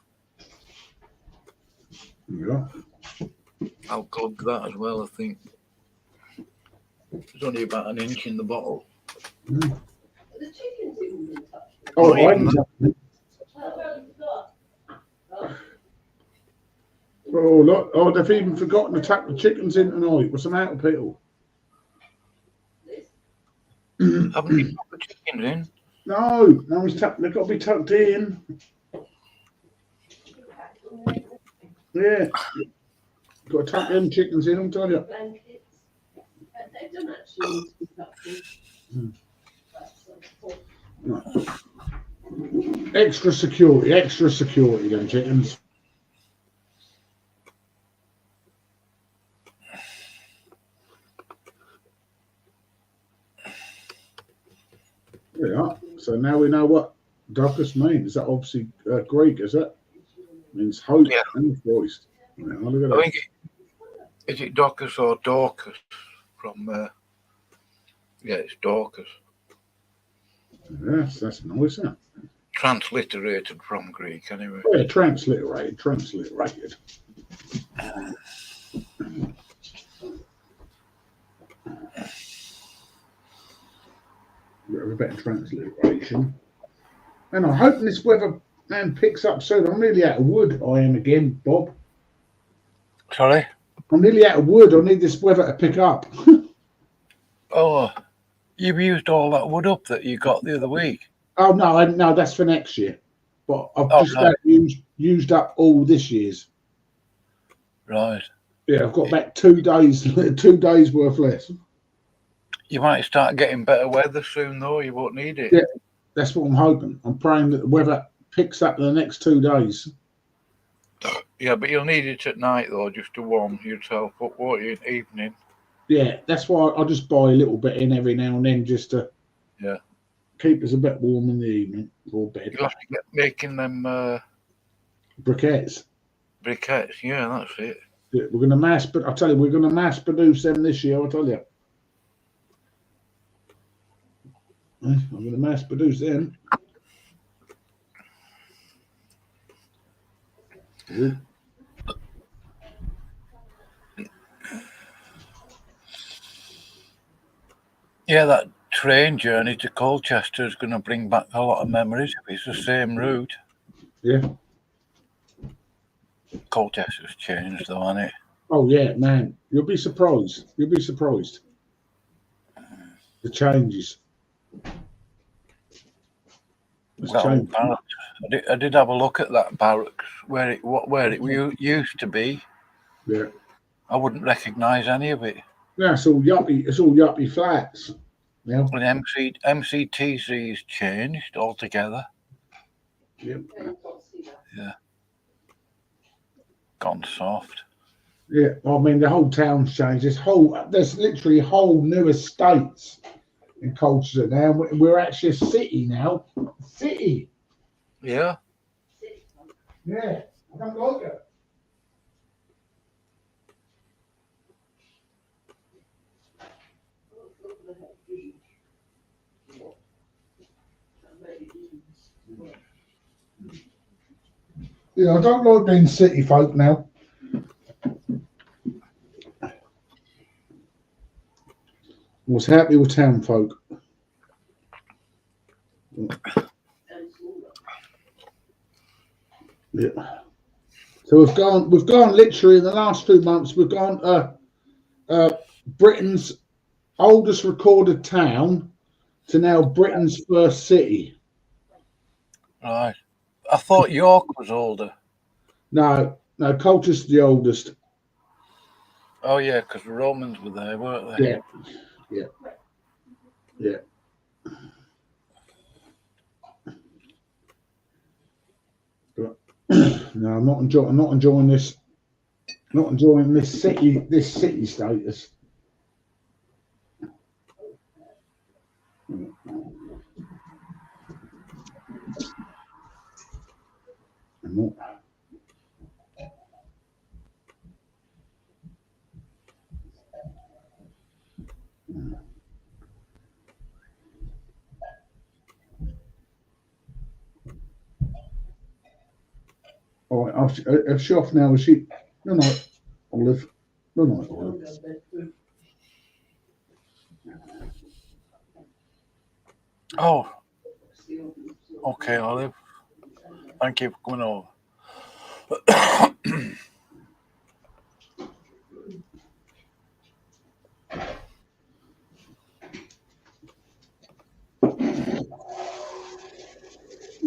Speaker 1: Yeah.
Speaker 2: I'll glug that as well, I think. There's only about an inch in the bottle.
Speaker 1: Mm.
Speaker 2: Oh,
Speaker 1: oh, look. Oh, they've even forgotten to tuck the chickens in tonight with some out people.
Speaker 2: Haven't you put the chickens in?
Speaker 1: No, they've got to be tucked in. Yeah. Got to tuck them chickens in, I'll tell you.
Speaker 3: Blankets. They don't actually need to be tucked in.
Speaker 1: Extra security, them chickens. Yeah, so now we know what Docus means. Is that obviously Greek, is it? Means hope and Christ. Yeah, look at
Speaker 2: I
Speaker 1: that.
Speaker 2: think is it Docus or Dorcas from? Yeah, it's Dorcas.
Speaker 1: Yes, that's nice, isn't it?
Speaker 2: Transliterated from Greek, anyway.
Speaker 1: Oh, yeah, transliterated. A bit of transliteration. And I'm hoping this weather picks up soon. I'm nearly out of wood, I am again, Bob.
Speaker 2: Sorry?
Speaker 1: I'm nearly out of wood. I need this weather to pick up.
Speaker 2: Oh, you've used all that wood up that you got the other week.
Speaker 1: Oh, no, that's for next year. But I've just about used up all this year's.
Speaker 2: Right.
Speaker 1: Yeah, I've got back 2 days, 2 days worth less.
Speaker 2: You might start getting better weather soon, though. You won't need it.
Speaker 1: Yeah, that's what I'm hoping. I'm praying that the weather picks up in the next 2 days.
Speaker 2: Yeah, but you'll need it at night, though, just to warm yourself up, won't you, in the evening?
Speaker 1: Yeah, that's why I'll just buy a little bit in every now and then just to keep us a bit warm in the evening for bed.
Speaker 2: You'll have to get making them
Speaker 1: briquettes.
Speaker 2: Briquettes, yeah, that's it.
Speaker 1: Yeah, we're going to mass produce them this year, I'll tell you. I'm going to mass produce them. Good.
Speaker 2: Yeah, that train journey to Colchester is going to bring back a lot of memories if it's the same route.
Speaker 1: Yeah.
Speaker 2: Colchester's changed, though, hasn't it?
Speaker 1: Oh, yeah, man. You'll be surprised. The changes.
Speaker 2: I did have a look at that barracks where it used to be.
Speaker 1: Yeah.
Speaker 2: I wouldn't recognise any of it.
Speaker 1: Yeah, it's all yuppie flats. Yeah.
Speaker 2: And MCTC's changed altogether.
Speaker 1: Yep.
Speaker 2: Yeah. Gone soft.
Speaker 1: Yeah, I mean the whole town's changed. There's literally whole new estates in Colchester now. We're actually a city now. City.
Speaker 2: Yeah.
Speaker 1: Yeah. I don't like it. Yeah, I don't like being city folk now. I was happy with town folk. Yeah. So we've gone literally in the last 2 months, we've gone Britain's oldest recorded town to now Britain's first city.
Speaker 2: Right. I thought York was older.
Speaker 1: No, Colchester's the oldest.
Speaker 2: Oh, yeah, because the Romans were there, weren't they?
Speaker 1: Yeah. But, no, I'm not enjoying this. Not enjoying this city status. I'm not. All right, I've shut off now. Good night, Olive. Good night, Olive.
Speaker 2: Oh. Okay, Olive. Thank you for coming over.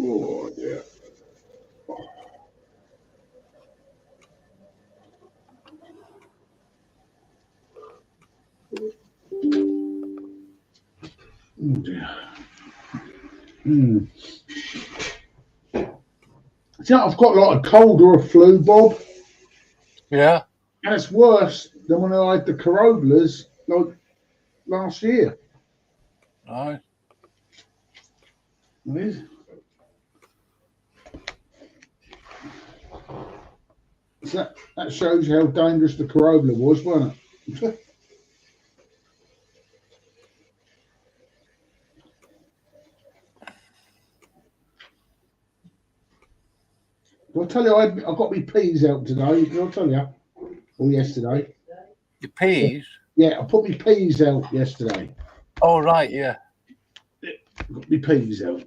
Speaker 1: Oh, yeah. Oh dear. Mm. See, I've got like a cold or a flu, Bob,
Speaker 2: Yeah.
Speaker 1: and it's worse than when I had the corollars like last year.
Speaker 2: Right.
Speaker 1: It is. So that shows you how dangerous the corolla was, wasn't it? I'll tell you, I got my peas out today. Did I tell you? Or yesterday?
Speaker 2: Your peas?
Speaker 1: Yeah, I put my peas out yesterday.
Speaker 2: Oh, right, yeah.
Speaker 1: Got my peas out.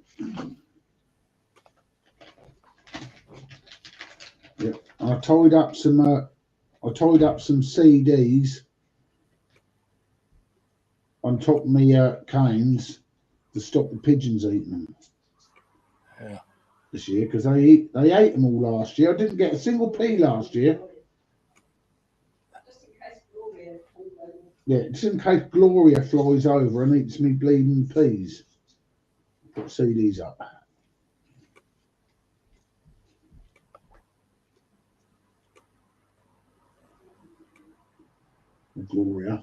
Speaker 1: Yeah, I tied up some. Some CDs on top of my canes to stop the pigeons eating them.
Speaker 2: Yeah.
Speaker 1: This year, because they ate them all last year. I didn't get a single pea last year. Yeah, just in case Gloria flies over and eats me bleeding peas. Put CDs up. Gloria.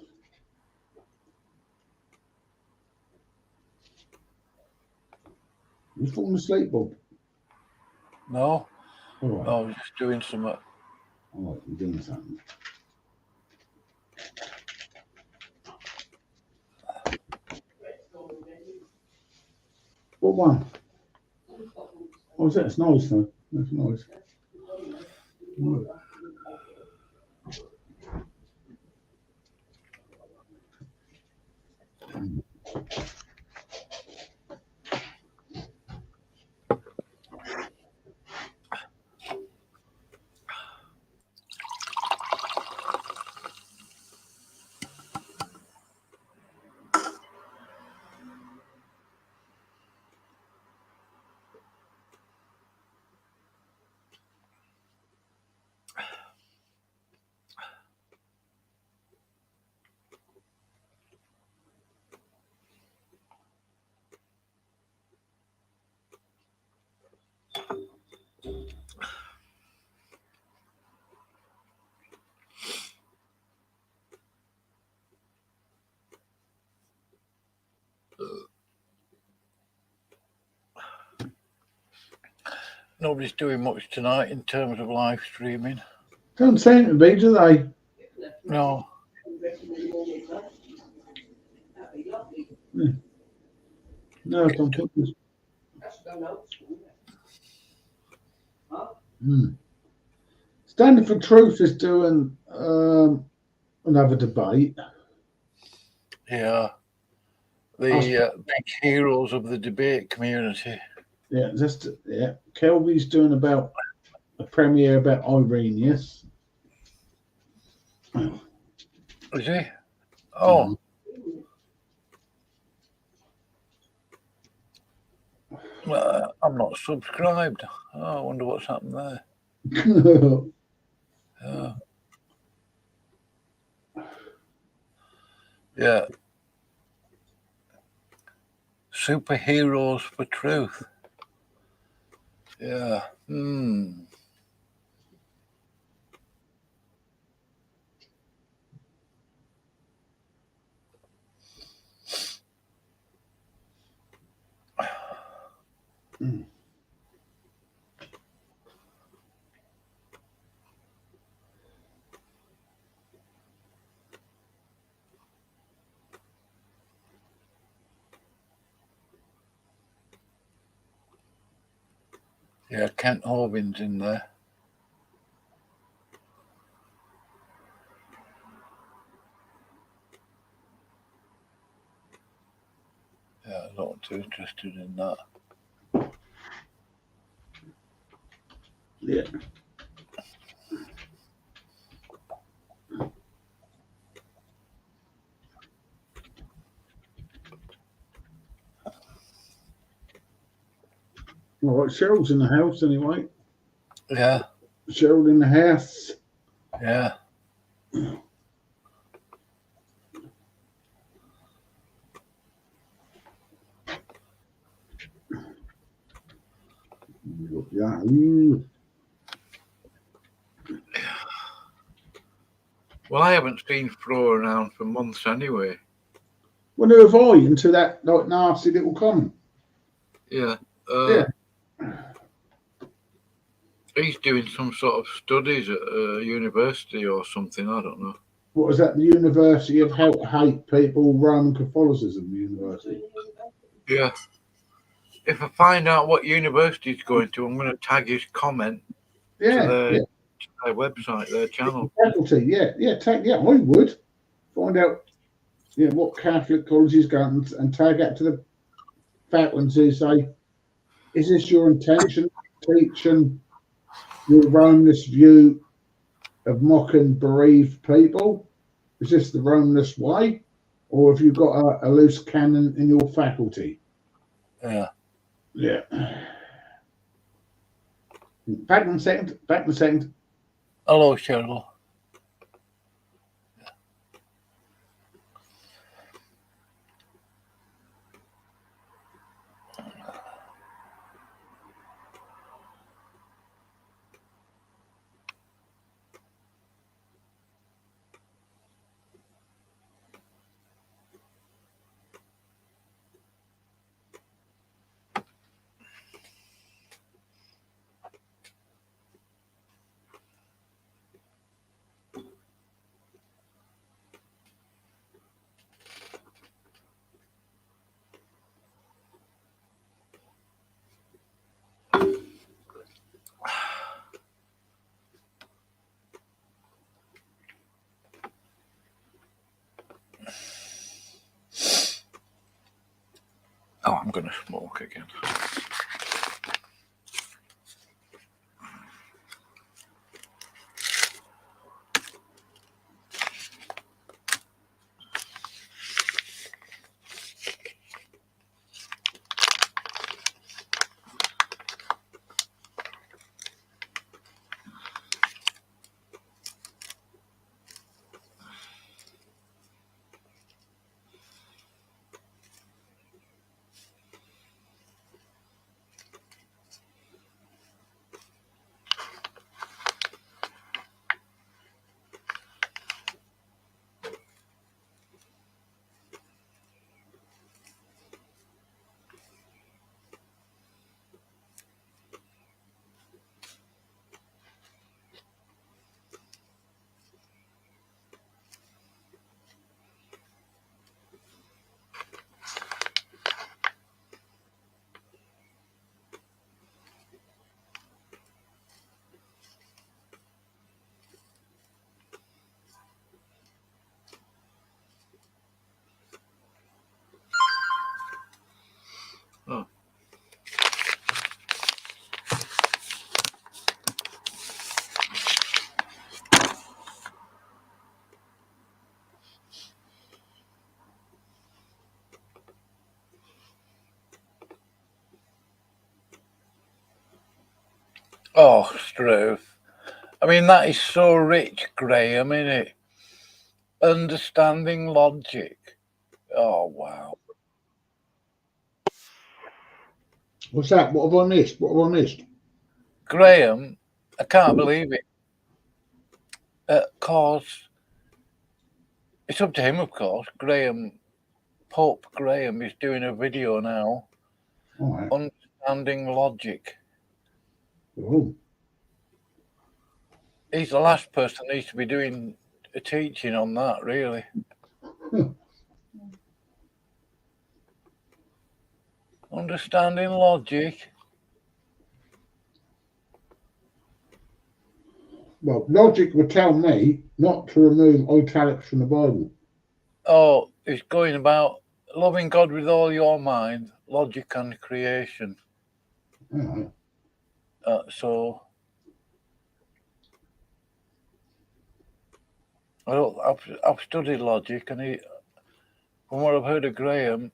Speaker 1: You falling asleep, Bob?
Speaker 2: No.
Speaker 1: All right.
Speaker 2: I was just doing some.
Speaker 1: All right, you're doing something. What one? Oh, that's nice though. That's nice. Right.
Speaker 2: Nobody's doing much tonight in terms of live streaming.
Speaker 1: Don't seem to be, do they?
Speaker 2: No.
Speaker 1: Yeah. No, I don't think there's. Standing for Truth is doing another debate.
Speaker 2: Yeah. The big heroes of the debate community.
Speaker 1: Yeah, Kelby's doing about a premiere about Irenaeus.
Speaker 2: Is he? Oh. I'm not subscribed. Oh, I wonder what's happened there. Yeah. Yeah. Superheroes for truth. Yeah. Yeah, Kent Hovine's in there. Yeah, I'm not too interested in that.
Speaker 1: Yeah. All right, Cheryl's in the house anyway.
Speaker 2: Yeah.
Speaker 1: Cheryl in the house.
Speaker 2: Yeah.
Speaker 1: Yeah. Ooh.
Speaker 2: Well, I haven't seen Flo around for months anyway.
Speaker 1: Well, who have I into that like nasty little comment?
Speaker 2: Yeah.
Speaker 1: Yeah.
Speaker 2: He's doing some sort of studies at a university or something. I don't know.
Speaker 1: What was that? The University of How to Hate People, Roman Catholicism University.
Speaker 2: Yeah. If I find out what university he's going to, I'm going to tag his comment
Speaker 1: Yeah.
Speaker 2: to their,
Speaker 1: Yeah.
Speaker 2: to their website, their channel.
Speaker 1: Faculty. Yeah. Yeah. I would find out. Yeah. What Catholic college he's going and tag out to the faculty. Say, is this your intention? Teaching your erroneous view of mocking bereaved people? Is this the Romanist way? Or have you got a loose cannon in your faculty?
Speaker 2: Yeah.
Speaker 1: Yeah. Back in a second.
Speaker 2: Hello, Cheryl. Oh, I'm going to smoke again. Oh. Oh, Struve. I mean, that is so rich, Graham, isn't it? Understanding logic. Oh, wow.
Speaker 1: What's that? What have I missed?
Speaker 2: Graham, I can't believe it. Of course, it's up to him, of course. Pope Graham is doing a video now.
Speaker 1: All right.
Speaker 2: Understanding logic.
Speaker 1: Oh.
Speaker 2: He's the last person that needs to be doing a teaching on that, really. Understanding logic.
Speaker 1: Well, logic would tell me not to remove italics from the Bible.
Speaker 2: Oh, it's going about loving God with all your mind, logic and creation.
Speaker 1: All
Speaker 2: right. So I've studied logic, and from what I've heard of Graham,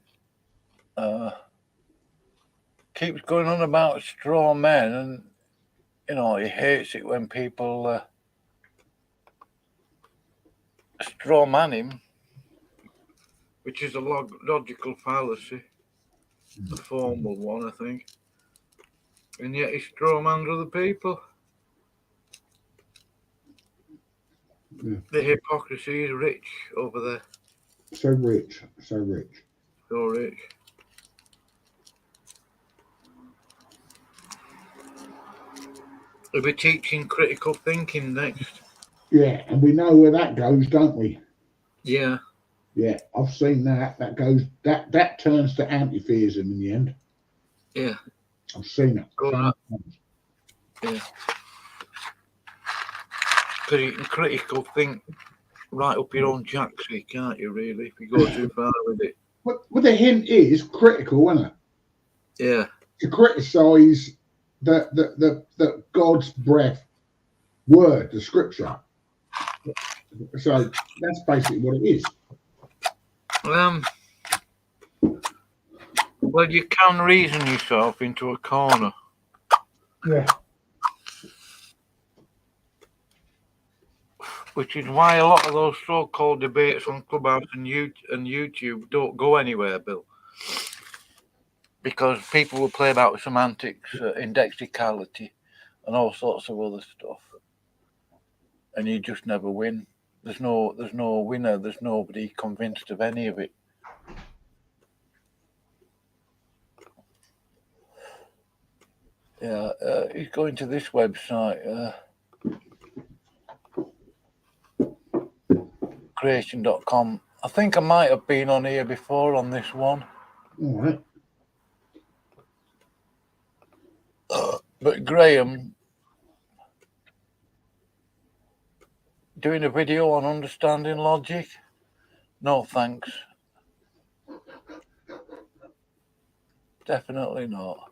Speaker 2: keeps going on about straw men, and he hates it when people straw man him, which is a logical fallacy, a formal one, I think. And yet he strawmans other people.
Speaker 1: Yeah.
Speaker 2: The hypocrisy is rich over there.
Speaker 1: So rich, so rich.
Speaker 2: So rich. We'll be teaching critical thinking next.
Speaker 1: Yeah, and we know where that goes, don't we?
Speaker 2: Yeah.
Speaker 1: Yeah, I've seen that. That goes that turns to anti-theism in the end.
Speaker 2: Yeah.
Speaker 1: I've seen it.
Speaker 2: Yeah. Because you can critical think right up your own jacksie, can't you, really, if you go too far with it?
Speaker 1: But the hint is critical, isn't it?
Speaker 2: Yeah.
Speaker 1: To criticise the God's breath word, the scripture. So that's basically what it is.
Speaker 2: Well, you can reason yourself into a corner.
Speaker 1: Yeah.
Speaker 2: Which is why a lot of those so-called debates on Clubhouse and YouTube don't go anywhere, Bill. Because people will play about semantics, indexicality, and all sorts of other stuff, and you just never win. There's no winner. There's nobody convinced of any of it. Yeah, he's going to this website, creation.com. I think I might have been on here before on this one.
Speaker 1: All right.
Speaker 2: But Graham doing a video on understanding logic? No, thanks. Definitely not.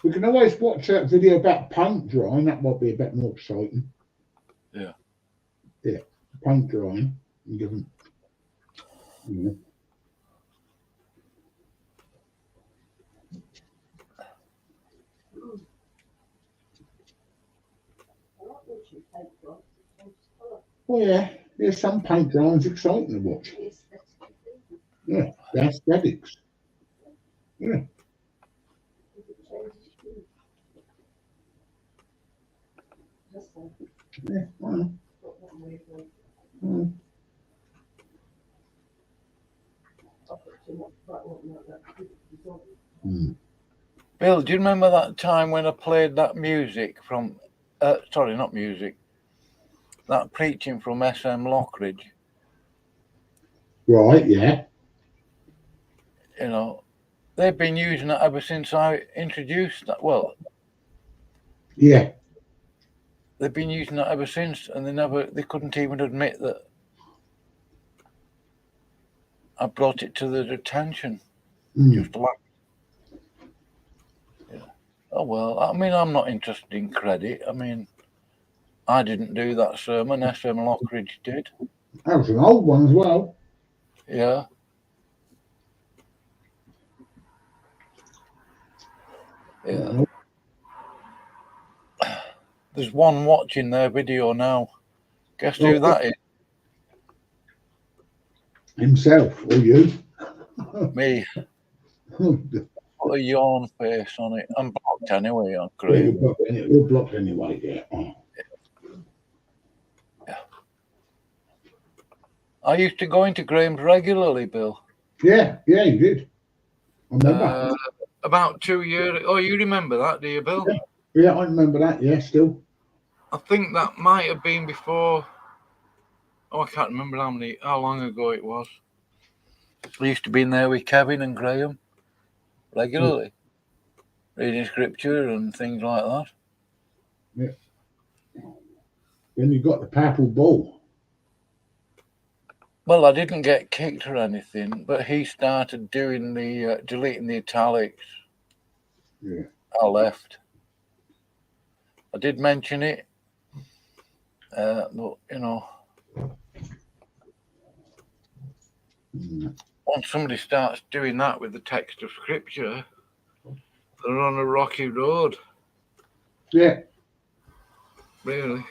Speaker 1: We can always watch that video about paint drying. That might be a bit more exciting.
Speaker 2: Yeah.
Speaker 1: Yeah, paint drying. And give them, you know. Oh yeah, there's some paint drying's exciting to watch. Yeah, the aesthetics. Yeah. Yeah, well.
Speaker 2: Bill, do you remember that time when I played that music from, sorry, not music, that preaching from SM Lockridge?
Speaker 1: Right, yeah.
Speaker 2: You know, they've been using it ever since I introduced that. Well,
Speaker 1: yeah.
Speaker 2: They've been using that ever since, and they couldn't even admit that I brought it to their attention. Just like, yeah. Oh well, I mean, I'm not interested in credit. I mean, I didn't do that sermon. SM Lockridge did.
Speaker 1: That was an old one as well.
Speaker 2: Yeah. Yeah. There's one watching their video now. Guess who that is?
Speaker 1: Himself or you?
Speaker 2: Me. Put a yawn face on it. I'm blocked anyway on
Speaker 1: Graham. Yeah, you're blocked anyway, yeah. Oh.
Speaker 2: Yeah. I used to go into Graham's regularly, Bill.
Speaker 1: Yeah, you did. I remember.
Speaker 2: About 2 years. Oh, you remember that, do you, Bill?
Speaker 1: Yeah, I remember that, yeah, still.
Speaker 2: I think that might have been before. Oh, I can't remember how long ago it was. I used to be in there with Kevin and Graham regularly, reading scripture and things like that.
Speaker 1: Yeah. Then you got the papal bull.
Speaker 2: Well, I didn't get kicked or anything, but he started doing the deleting the italics.
Speaker 1: Yeah.
Speaker 2: I left. I did mention it, but you know, once somebody starts doing that with the text of scripture, they're on a rocky road.
Speaker 1: Yeah.
Speaker 2: Really.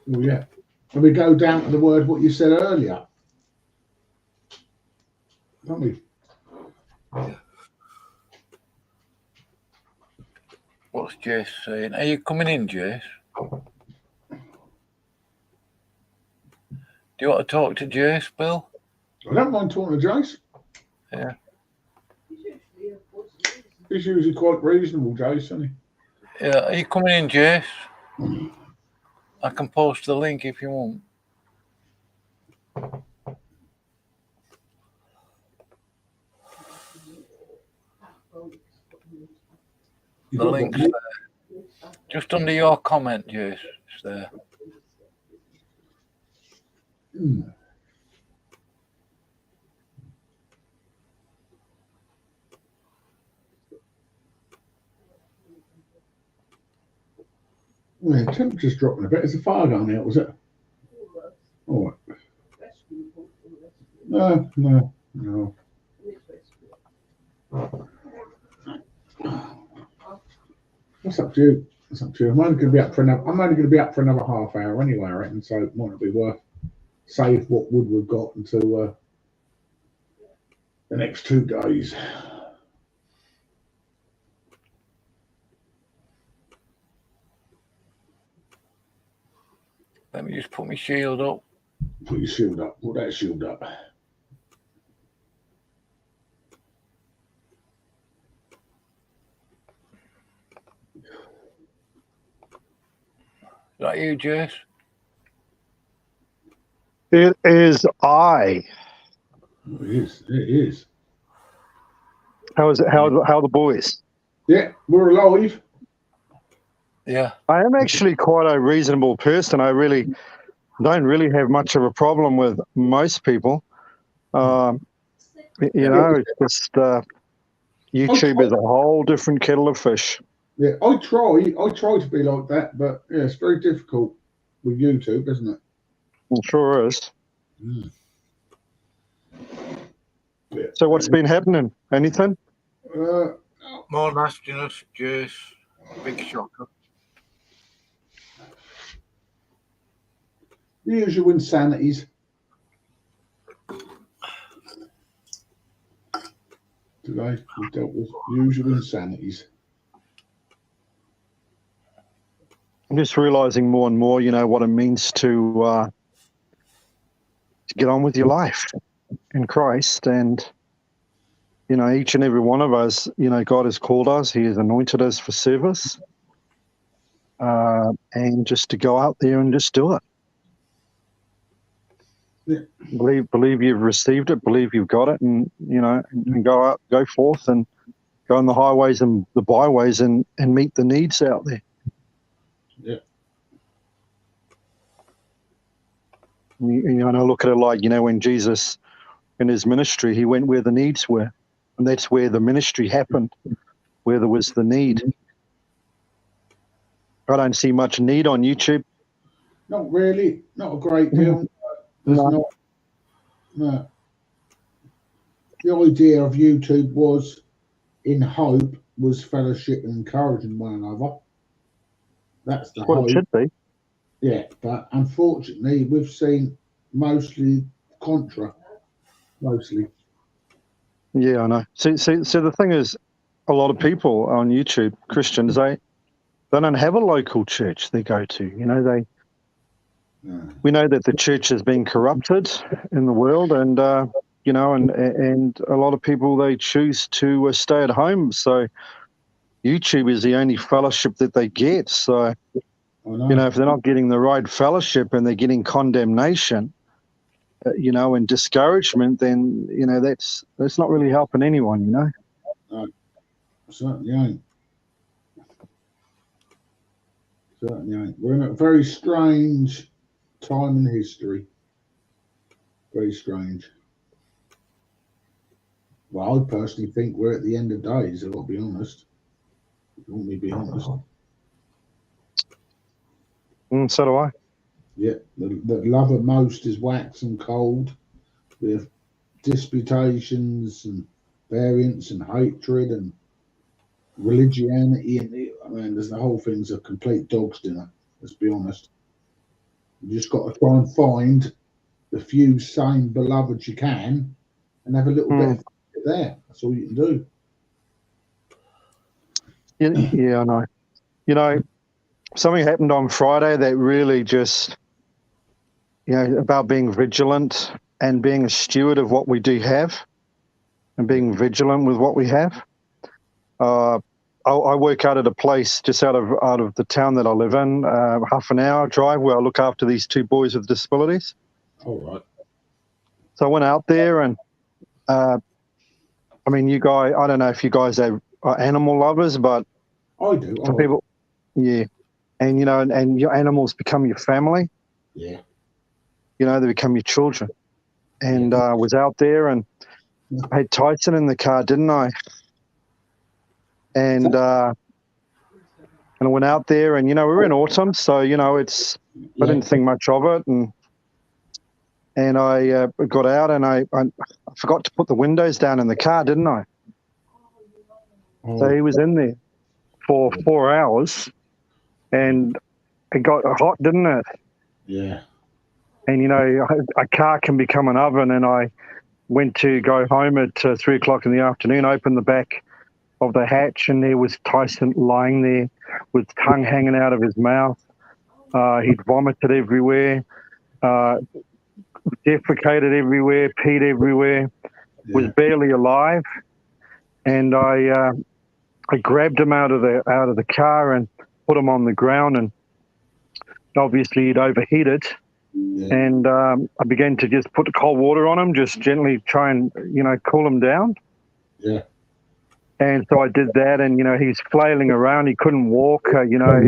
Speaker 1: Well, yeah. And we go down to the word what you said earlier, don't we?
Speaker 2: Yeah. What's Jace saying? Are you coming in, Jace? Do you want to talk to Jace, Bill?
Speaker 1: I don't mind talking to Jace.
Speaker 2: Yeah.
Speaker 1: He's usually quite reasonable, Jace, isn't he?
Speaker 2: Yeah, are you coming in, Jace? I can post the link if you want. The link's there. Just under your comment, Jace. It's there.
Speaker 1: Yeah, the temperature's dropping a bit. Is the fire going out, was it? All right. No. What's up to you? What's up to you? I'm only going to be up for another half hour anyway, I reckon. So it might not be worth save what wood we've got until the next 2 days.
Speaker 2: Let me just put my shield up.
Speaker 1: Put your shield up. Put that shield up.
Speaker 2: Is that you, Jace?
Speaker 4: It is I.
Speaker 1: It is.
Speaker 4: How are the boys?
Speaker 1: Yeah, we're alive.
Speaker 2: Yeah.
Speaker 4: I am actually quite a reasonable person. I really don't really have much of a problem with most people. It's just YouTube is a whole different kettle of fish.
Speaker 1: Yeah, I try to be like that, but yeah, it's very difficult with YouTube, isn't it?
Speaker 4: It sure is.
Speaker 1: Yeah.
Speaker 4: So what's been happening? Anything?
Speaker 2: More nastiness, Jace. Big shocker.
Speaker 1: The usual insanities. Today we dealt with usual insanities.
Speaker 4: I'm just realizing more and more, what it means to get on with your life in Christ. And, each and every one of us, God has called us. He has anointed us for service. And just to go out there and just do it.
Speaker 1: Yeah.
Speaker 4: Believe you've received it, believe you've got it, and, and go out, go forth and go on the highways and the byways and meet the needs out there.
Speaker 1: Yeah.
Speaker 4: And I look at it like, when Jesus in his ministry, he went where the needs were. And that's where the ministry happened, where there was the need. I don't see much need on YouTube.
Speaker 1: Not really. Not a great deal. There's not. No. The idea of YouTube was, in hope, was fellowship and encouraging one another. That's the
Speaker 4: That's what
Speaker 1: hope.
Speaker 4: it should be.
Speaker 1: Yeah, but unfortunately, we've seen mostly contra. Mostly.
Speaker 4: Yeah, I know. So the thing is, a lot of people on YouTube, Christians, they don't have a local church they go to. We know that the church has been corrupted in the world, and and a lot of people, they choose to stay at home. So YouTube is the only fellowship that they get. So if they're not getting the right fellowship and they're getting condemnation, and discouragement, then that's not really helping anyone.
Speaker 1: No, certainly ain't. We're in a very strange time in history. Very strange. Well, I personally think we're at the end of days, I've got to be honest. If you want me to be honest.
Speaker 4: So do I.
Speaker 1: Yeah, the love of most is wax and cold. We have disputations and variance and hatred and religiosity, and the whole thing's a complete dog's dinner. Let's be honest. You just got to try and find the few sane beloveds you can, and have a little bit of there. That's all you can do.
Speaker 4: Yeah, I know. You know, something happened on Friday that really just, you know, about being vigilant and being a steward of what we do have and being vigilant with what we have. I work out at a place just out of the town that I live in, half an hour drive, where I look after these two boys with disabilities.
Speaker 1: All right.
Speaker 4: So I went out there, and I mean, you guys, I don't know if you guys are animal lovers, but
Speaker 1: I do.
Speaker 4: some people, yeah. And, you know, and your animals become your family.
Speaker 1: Yeah.
Speaker 4: You know, they become your children. And I was out there, and I had Tyson in the car, didn't I? And I went out there, and, you know, we were in autumn, so, you know, I didn't think much of it. And I got out, and I forgot to put the windows down in the car, didn't I?
Speaker 1: Oh.
Speaker 4: So he was in there for 4 hours, and it got hot, didn't it?
Speaker 1: Yeah.
Speaker 4: And, you know, a car can become an oven, and I went to go home at 3 o'clock in the afternoon, opened the back of the hatch, and there was Tyson lying there with tongue hanging out of his mouth. He'd vomited everywhere, defecated everywhere, peed everywhere, was barely alive. And I grabbed him out of the car and put him on the ground, and obviously he'd overheated. And I began to just put the cold water on him, just gently try and, you know, cool him down.
Speaker 1: Yeah.
Speaker 4: And so I did that, and, you know, he's flailing around. He couldn't walk. You know,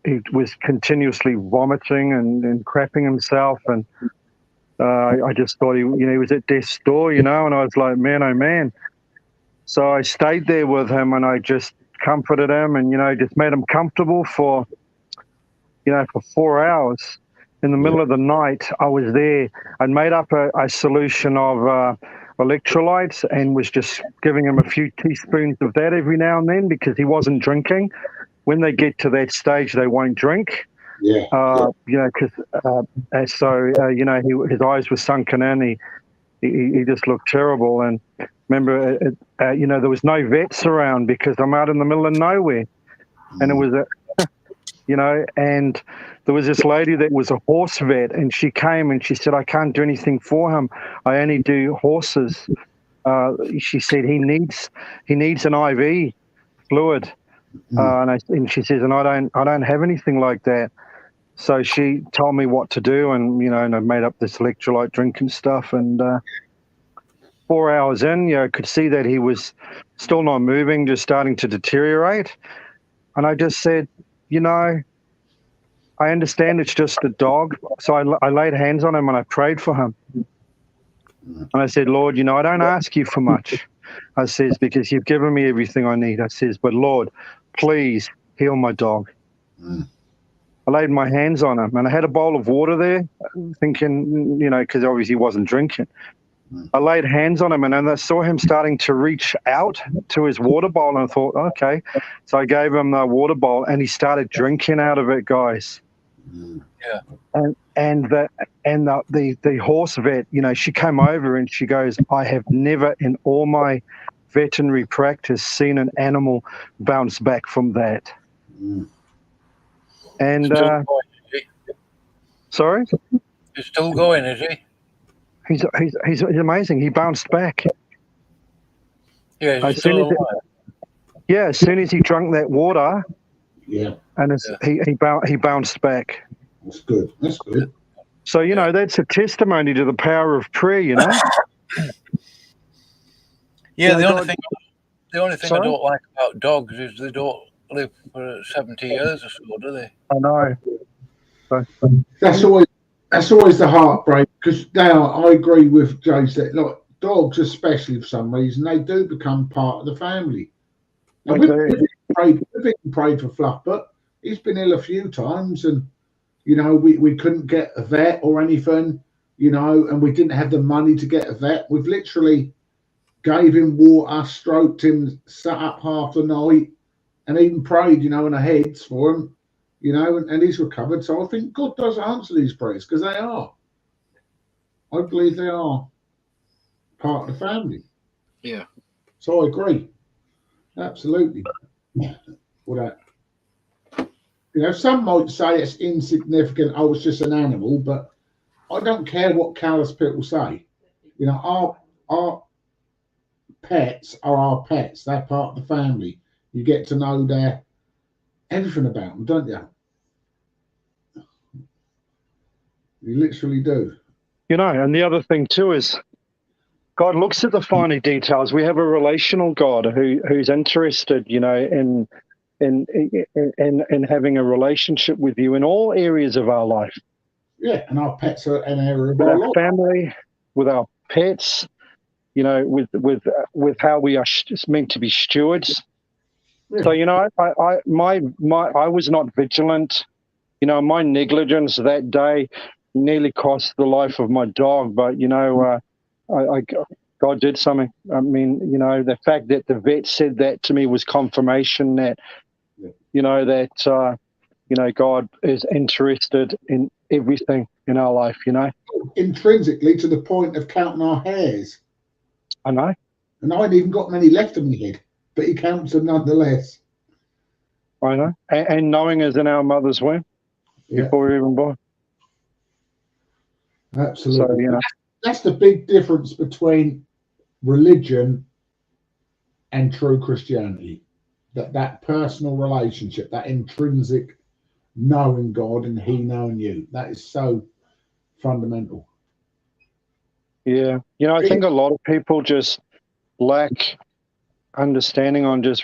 Speaker 4: he was continuously vomiting and crapping himself. And I just thought he was at death's door, you know, and I was like, man, oh, man. So I stayed there with him, and I just comforted him and, you know, just made him comfortable for 4 hours. In the middle of the night, I was there. I'd made up a solution of electrolytes and was just giving him a few teaspoons of that every now and then, because he wasn't drinking. When they get to that stage, they won't drink.
Speaker 1: Yeah.
Speaker 4: You know, because you know, his eyes were sunken in. He just looked terrible. And remember, you know, there was no vets around because I'm out in the middle of nowhere, and it was you know, and there was this lady that was a horse vet, and she came and she said, I can't do anything for him. I only do horses. She said he needs an IV fluid, and she says, and I don't have anything like that. So she told me what to do, and, you know, and I made up this electrolyte drink and stuff. And 4 hours in, you know, I could see that he was still not moving, just starting to deteriorate. And I just said, you know, I understand it's just a dog. So I laid hands on him and I prayed for him. And I said, Lord, you know, I don't ask you for much. I says, because you've given me everything I need. I says, but Lord, please heal my dog. I laid my hands on him, and I had a bowl of water there, thinking, you know, because obviously he wasn't drinking. I laid hands on him, and then I saw him starting to reach out to his water bowl, and I thought, okay. So I gave him the water bowl, and he started drinking out of it, guys.
Speaker 2: Yeah.
Speaker 4: And the horse vet, you know, she came over and she goes, I have never in all my veterinary practice seen an animal bounce back from that. And
Speaker 2: Still going, is he?
Speaker 4: Sorry?
Speaker 2: He's still going, is he?
Speaker 4: He's amazing. He bounced back.
Speaker 2: Yeah, he's still alive.
Speaker 4: As soon as he drank that water, and he bounced back.
Speaker 1: That's good. That's good.
Speaker 4: So, you know, that's a testimony to the power of prayer, you know.
Speaker 2: Yeah,
Speaker 4: So
Speaker 2: the only thing
Speaker 4: Sorry?
Speaker 2: I don't like about dogs is they don't live for 70 years or so, do they?
Speaker 4: I know.
Speaker 1: That's always the heartbreak, because now I agree with Jason. Like, dogs, especially for some reason, they do become part of the family. Now, we've even prayed for Fluff, but he's been ill a few times, and, you know, we couldn't get a vet or anything, you know, and we didn't have the money to get a vet. We've literally gave him water, stroked him, sat up half the night, and even prayed, you know, in our heads for him, you know, and he's recovered. So I think God does answer these prayers, because they are. I believe they are part of the family.
Speaker 2: Yeah.
Speaker 1: So I agree. Absolutely. With that. You know, some might say it's insignificant. Oh, it's just an animal, but I don't care what callous people say. You know, our pets are our pets. They're part of the family. You get to know everything about them, don't you? You literally do.
Speaker 4: You know, and the other thing too is God looks at the finer details. We have a relational God who's interested, you know, in having a relationship with you in all areas of our life.
Speaker 1: Yeah, and our pets are an area of
Speaker 4: With
Speaker 1: our
Speaker 4: our
Speaker 1: life.
Speaker 4: family, with our pets, you know, with how we are meant to be stewards.
Speaker 1: Yeah.
Speaker 4: So, you know, I was not vigilant. You know, my negligence that day nearly cost the life of my dog. But, you know, God did something. I mean, you know, the fact that the vet said that to me was confirmation that, you know, God is interested in everything in our life, you know.
Speaker 1: Intrinsically, to the point of counting our hairs.
Speaker 4: I know.
Speaker 1: And I ain't even got many left in my head, but he counts them nonetheless.
Speaker 4: I know. And knowing is in our mother's womb before we were even born.
Speaker 1: Absolutely.
Speaker 4: So, you know.
Speaker 1: That's the big difference between religion and true Christianity. That personal relationship, that intrinsic knowing God and he knowing you. That is so fundamental.
Speaker 4: Yeah. You know, I think a lot of people just lack understanding on just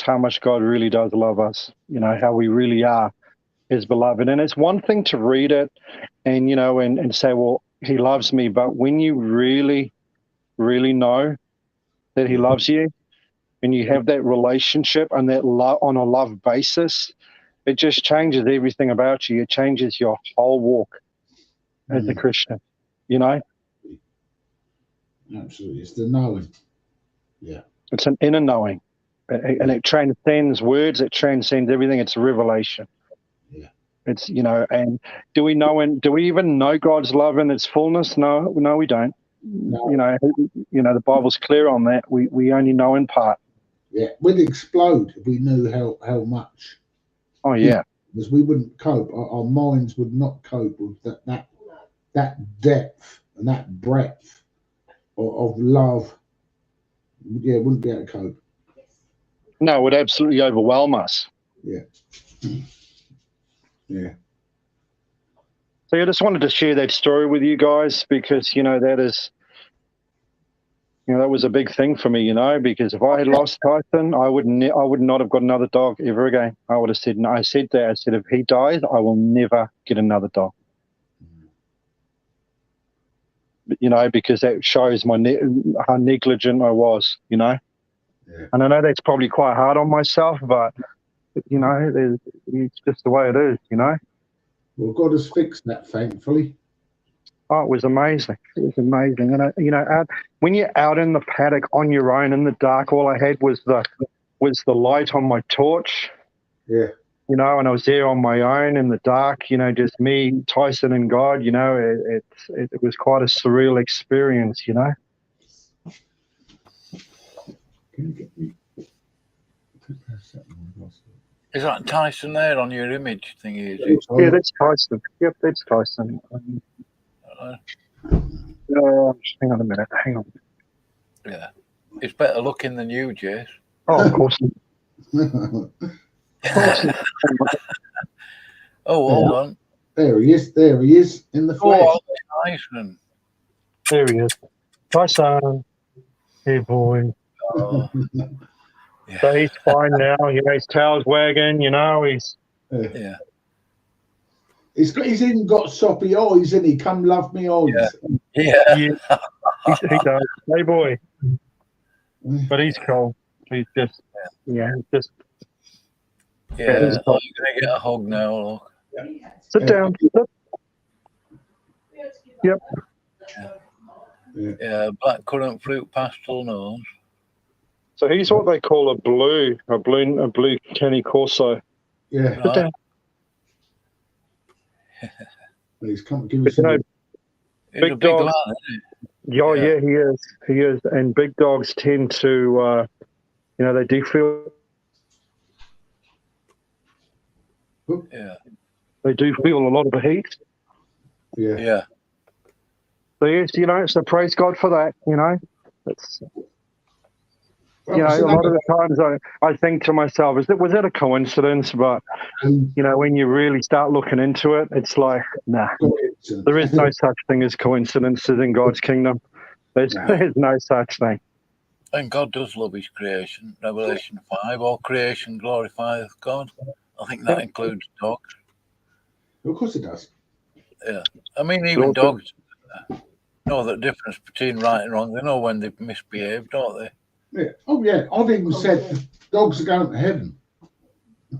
Speaker 4: how much God really does love us, you know, how we really are his beloved. And it's one thing to read it and, you know, and say, well, he loves me. But when you really, really know that he loves you and you have that relationship and that love on a love basis, it just changes everything about you. It changes your whole walk as a Christian, you know?
Speaker 1: Absolutely. It's the knowing. Yeah.
Speaker 4: It's an inner knowing. And it transcends words. It transcends everything. It's revelation.
Speaker 1: Yeah.
Speaker 4: It's, you know, and do we even know God's love in its fullness? No, we don't.
Speaker 1: No.
Speaker 4: You know, the Bible's clear on that. We only know in part.
Speaker 1: Yeah. We'd explode if we knew how much.
Speaker 4: Oh, yeah.
Speaker 1: Because we wouldn't cope. Our minds would not cope with that depth and that breadth of love. Yeah, wouldn't be able to cope.
Speaker 4: No, it would absolutely overwhelm us.
Speaker 1: Yeah. Yeah.
Speaker 4: So I just wanted to share that story with you guys because, you know, that is, you know, that was a big thing for me, you know, because if I had lost Tyson, I would not have got another dog ever again. I would have said, no, I said, if he dies, I will never get another dog. You know, because that shows how negligent I was, you know. Yeah. And I know that's probably quite hard on myself, but, you know, it's just the way it is, you know.
Speaker 1: Well, God has fixed that, thankfully.
Speaker 4: Oh, it was amazing. It was amazing. And, you know, when you're out in the paddock on your own in the dark, all I had was the light on my torch.
Speaker 1: Yeah.
Speaker 4: You know, and I was there on my own in the dark, you know, just me, Tyson, and God. You know, it was quite a surreal experience, you know.
Speaker 1: Can you get me?
Speaker 2: Is that Tyson there on your image thingy? Is
Speaker 1: it?
Speaker 4: Yeah, that's Tyson. Yep, that's Tyson. Hang on a minute. Hang on.
Speaker 2: Yeah. It's better looking than you, Jace.
Speaker 4: Oh, of course.
Speaker 2: Oh, hold on.
Speaker 1: There he is. There he is in the flesh.
Speaker 2: Oh, Tyson.
Speaker 4: There he is. Tyson. Hey, boy.
Speaker 2: Oh.
Speaker 4: Yeah. So he's fine now. You know, his tail's wagging. You know, he's.
Speaker 2: Yeah.
Speaker 1: He's even got soppy eyes, and he come love me eyes.
Speaker 2: Yeah.
Speaker 4: He does. Hey, boy. But he's cool. He's just. Yeah. He's just.
Speaker 2: Yeah, you're going to get a hug now, look.
Speaker 4: Sit down. Yep.
Speaker 2: Yeah, black currant fruit pastel nose.
Speaker 4: So he's what they call a blue Cane Corso.
Speaker 1: Yeah.
Speaker 2: Right.
Speaker 1: He's come give me some.
Speaker 2: He's a big lad, isn't
Speaker 4: he? Oh, yeah, he is. He is. And big dogs tend to, you know, they do feel.
Speaker 2: Yeah.
Speaker 4: They do feel a lot of the heat.
Speaker 1: Yeah.
Speaker 2: Yeah.
Speaker 4: So yes, so praise God for that. It's
Speaker 1: Well,
Speaker 4: a lot of the times I think to myself, was that a coincidence? But when you really start looking into it, it's like, nah, there is no such thing as coincidences in God's kingdom. There's no such thing.
Speaker 2: And God does love his creation. Revelation 5, all creation glorifieth God. I think that includes dogs.
Speaker 1: Of course it does.
Speaker 2: Yeah. I mean, even dogs know the difference between right and wrong. They know when they've misbehaved, don't they?
Speaker 1: Yeah. Oh, yeah. I've even said dogs are going to heaven.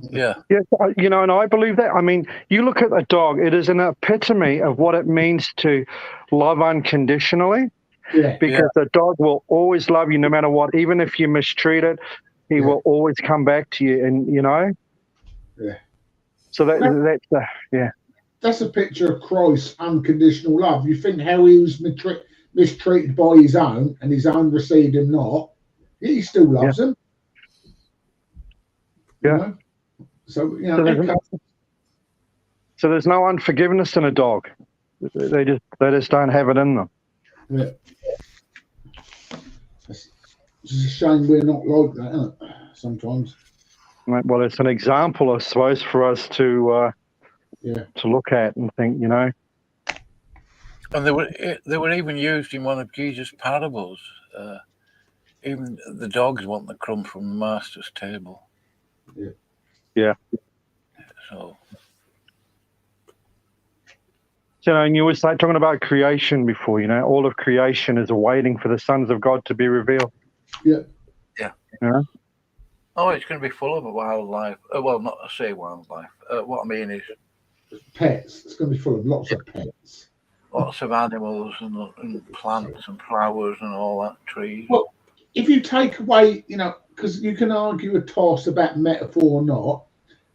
Speaker 2: Yeah.
Speaker 4: Yeah, and I believe that. I mean, you look at a dog, it is an epitome of what it means to love unconditionally.
Speaker 1: Yeah.
Speaker 4: Because the dog will always love you no matter what. Even if you mistreat it, he will always come back to you. And,
Speaker 1: Yeah.
Speaker 4: So that's
Speaker 1: That's a picture of Christ's unconditional love. You think how he was mistreated by his own and his own received him not. He still loves him.
Speaker 4: Yeah.
Speaker 1: So,
Speaker 4: so there's no unforgiveness in a dog. They just don't have it in them.
Speaker 1: Yeah. It's just a shame we're not like that, isn't it? Sometimes.
Speaker 4: Well, it's an example, I suppose, for us to look at and think,
Speaker 2: And they were even used in one of Jesus' parables. Even the dogs want the crumb from the master's table.
Speaker 1: Yeah.
Speaker 4: Yeah.
Speaker 2: So,
Speaker 4: and you were talking about creation before, all of creation is waiting for the sons of God to be revealed.
Speaker 1: Yeah.
Speaker 2: Yeah.
Speaker 4: Yeah.
Speaker 2: Oh, it's going to be full of wildlife. Well, not to say wildlife. What I mean is
Speaker 1: pets. It's going to be full of lots of pets.
Speaker 2: Lots of animals and plants and flowers and all that, trees.
Speaker 1: Well, if you take away, because you can argue a toss about metaphor or not,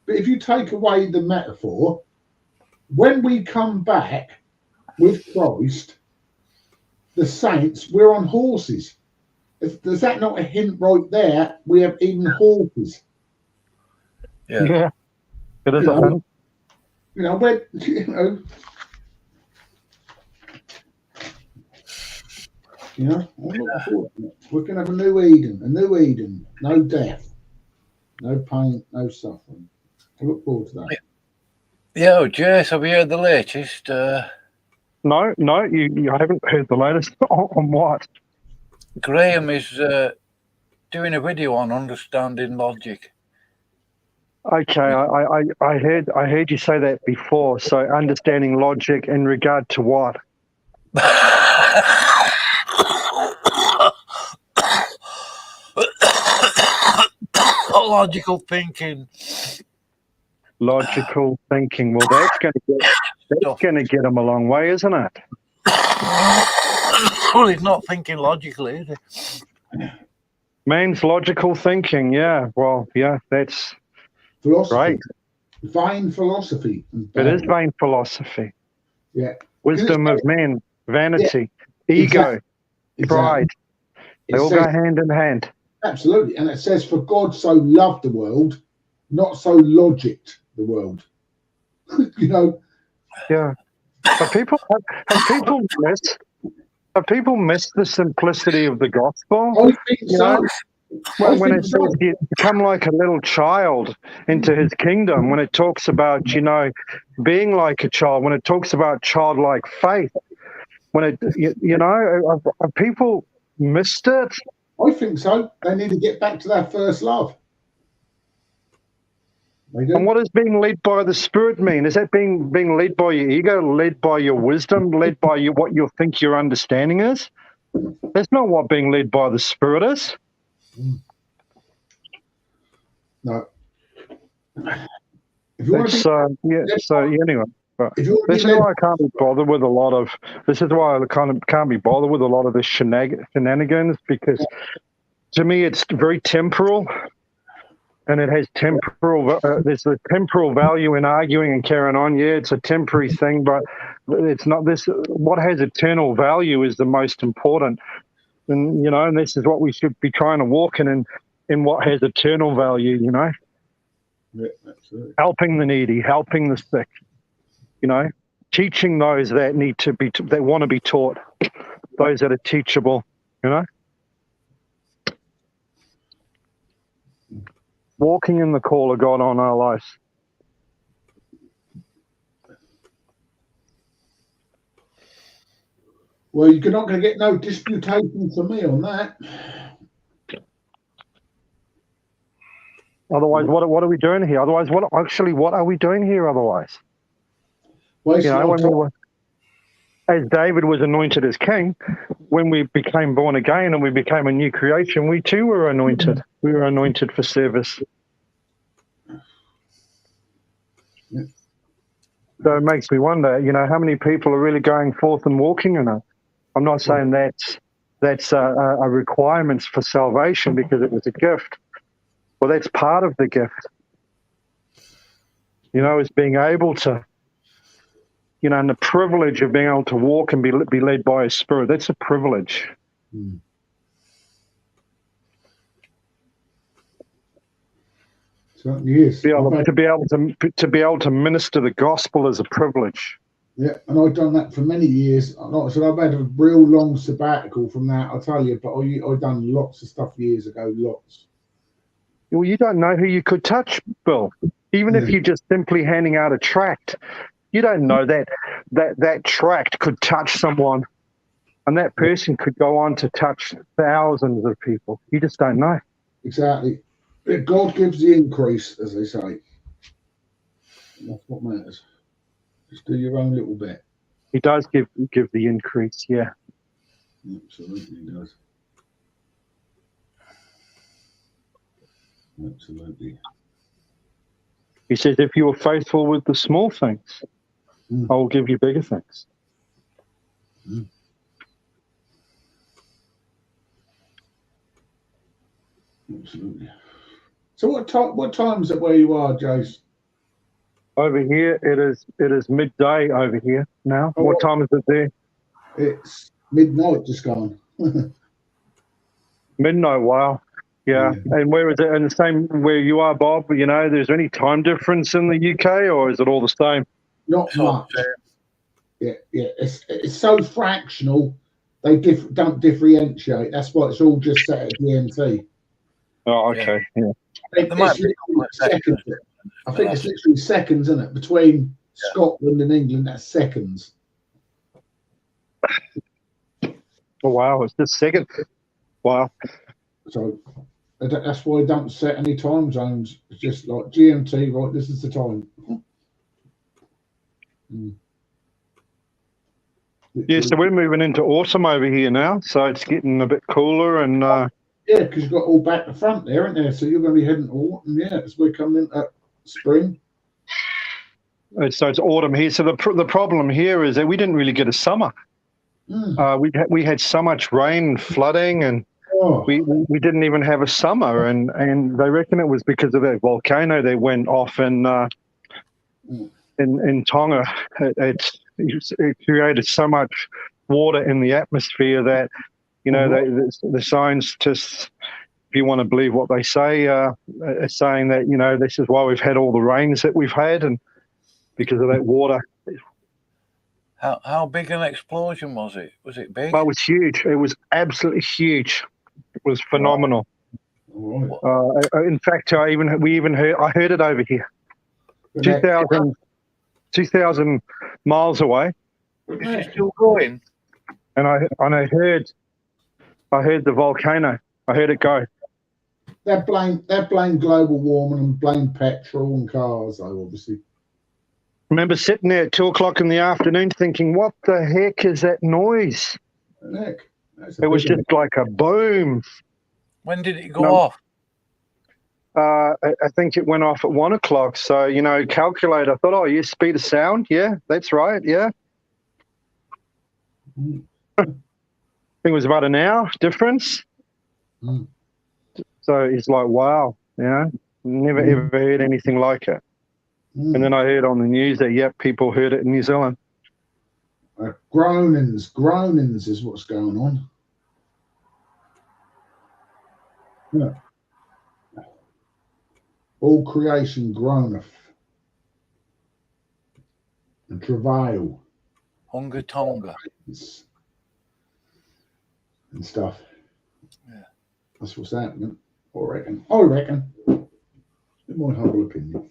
Speaker 1: but if you take away the metaphor, when we come back with Christ, the saints, we're on horses. Does that not a hint right there? We have even horses.
Speaker 2: Yeah.
Speaker 4: It is a hint.
Speaker 1: We're going to have a new Eden, no death, no pain, no suffering. I look forward to that.
Speaker 2: Yeah, Jace, have you heard the latest?
Speaker 4: No, you haven't heard the latest. On what?
Speaker 2: Graham is doing a video on understanding logic.
Speaker 4: Okay, I heard you say that before. So understanding logic in regard to what?
Speaker 2: Logical thinking.
Speaker 4: Logical thinking. Well, that's going to get him a long way, isn't it?
Speaker 2: Well, he's not thinking logically, is he?
Speaker 4: Man's logical thinking. Yeah. Well, yeah, that's
Speaker 1: philosophy.
Speaker 4: Right.
Speaker 1: Vain philosophy.
Speaker 4: It is vain philosophy.
Speaker 1: Yeah.
Speaker 4: Wisdom of men, vanity, ego, pride. They all go hand in hand.
Speaker 1: Absolutely. And it says, for God so loved the world, not so logicked the world.
Speaker 4: Yeah. Have people missed the simplicity of the gospel?
Speaker 1: I think so.
Speaker 4: When it says you become like a little child into his kingdom, when it talks about, being like a child, when it talks about childlike faith, when it, have people missed it?
Speaker 1: I think so. They need to get back to their first love.
Speaker 4: And what does being led by the Spirit mean? Is that being led by your ego, led by your wisdom, led by what you think your understanding is? That's not what being led by the Spirit is.
Speaker 1: No.
Speaker 4: Anyway, this is why I can't be bothered with a lot of. This is why I can't be bothered with a lot of the shenanigans, because to me it's very temporal, and it has temporal. There's a temporal value in arguing and carrying on. Yeah, it's a temporary thing, but it's not this. What has eternal value is the most important, and and this is what we should be trying to walk in what has eternal value.
Speaker 1: Yeah, absolutely.
Speaker 4: helping the needy, helping the sick, you know, teaching those that need to be, that want to be taught, those that are teachable, you know, walking in the call of God on our lives.
Speaker 1: Well, you're not going to get no disputation from me on that.
Speaker 4: Otherwise, what are we doing here? Otherwise, what are we doing here? Otherwise, you know, when we were, as David was anointed as king, when we became born again and we became a new creation, we too were anointed. We were anointed for service.
Speaker 1: Yeah.
Speaker 4: So it makes me wonder, you know, how many people are really going forth and walking in it. I'm not saying that's a requirement for salvation because it was a gift. Well, that's part of the gift. You know, is being able to, you know, and the privilege of being able to walk and be led by a spirit. That's a privilege.
Speaker 1: Mm. Certainly is.
Speaker 4: To be able to minister the gospel is a privilege.
Speaker 1: Yeah, and I've done that for many years. Like I said, I've had a real long sabbatical from that, I'll tell you, but I've done lots of stuff years ago, lots.
Speaker 4: Well, you don't know who you could touch, Bill. Even if you're just simply handing out a tract, you don't know that tract could touch someone, and that person could go on to touch thousands of people. You just don't know.
Speaker 1: Exactly. But God gives the increase, as they say. And that's what matters. Just do your own little bit.
Speaker 4: He does give the increase, yeah.
Speaker 1: Absolutely, he does. Absolutely.
Speaker 4: He says, if you are faithful with the small things, I will give you bigger things.
Speaker 1: Mm. Absolutely. So what time is it where you are, Jace?
Speaker 4: Over here, it is midday over here now.
Speaker 1: Oh,
Speaker 4: what time is it there?
Speaker 1: It's midnight just gone.
Speaker 4: Midnight, wow. Yeah. And where is it? And the same where you are, Bob? You know, there's any time difference in the UK, or is it all the same?
Speaker 1: Not much. Yeah. It's so fractional. They don't differentiate. That's why it's all just set at GMT.
Speaker 4: Oh, okay. Yeah.
Speaker 1: It's literally seconds. I think it's literally seconds, isn't it? Between Scotland and England, that's seconds.
Speaker 4: Oh, wow. It's just second. Wow.
Speaker 1: So that's why I don't set any time zones. It's just like GMT, right? This is the time.
Speaker 4: Yeah, so we're moving into autumn over here now, so it's getting a bit cooler and
Speaker 1: yeah, because you've got all back to front there, isn't there? So you're going to be heading to autumn, yeah, as we're coming into spring.
Speaker 4: So it's autumn here. So the problem here is that we didn't really get a summer. We had so much rain, flooding, and we didn't even have a summer. And they reckon it was because of that volcano that went off in Tonga. It created so much water in the atmosphere that, you know, the scientists, if you want to believe what they say, are saying that, you know, this is why we've had all the rains that we've had, and because of that water.
Speaker 2: How big an explosion was it? Was it big?
Speaker 4: Well, it was huge. It was absolutely huge. It was phenomenal. In fact, I heard it over here. 2,000 miles away.
Speaker 2: Is it still going?
Speaker 4: And I heard the volcano. I heard it go.
Speaker 1: They blame global warming and blame petrol and cars, though, obviously.
Speaker 4: I remember sitting there at 2:00 in the afternoon thinking, what the heck is that noise? It was just like a boom.
Speaker 2: When did it go off?
Speaker 4: I think it went off at 1:00. So, you know, calculate. I thought, yes, speed of sound. Yeah, that's right. Yeah. I think it was about an hour difference. So it's like, wow, you know, never ever heard anything like it. And then I heard on the news that, people heard it in New Zealand.
Speaker 1: Groanings is what's going on. Yeah. All creation groaneth and travail
Speaker 2: Hunger Tonga.
Speaker 1: and stuff.
Speaker 2: Yeah.
Speaker 1: That's what's happening. I reckon. In my humble opinion.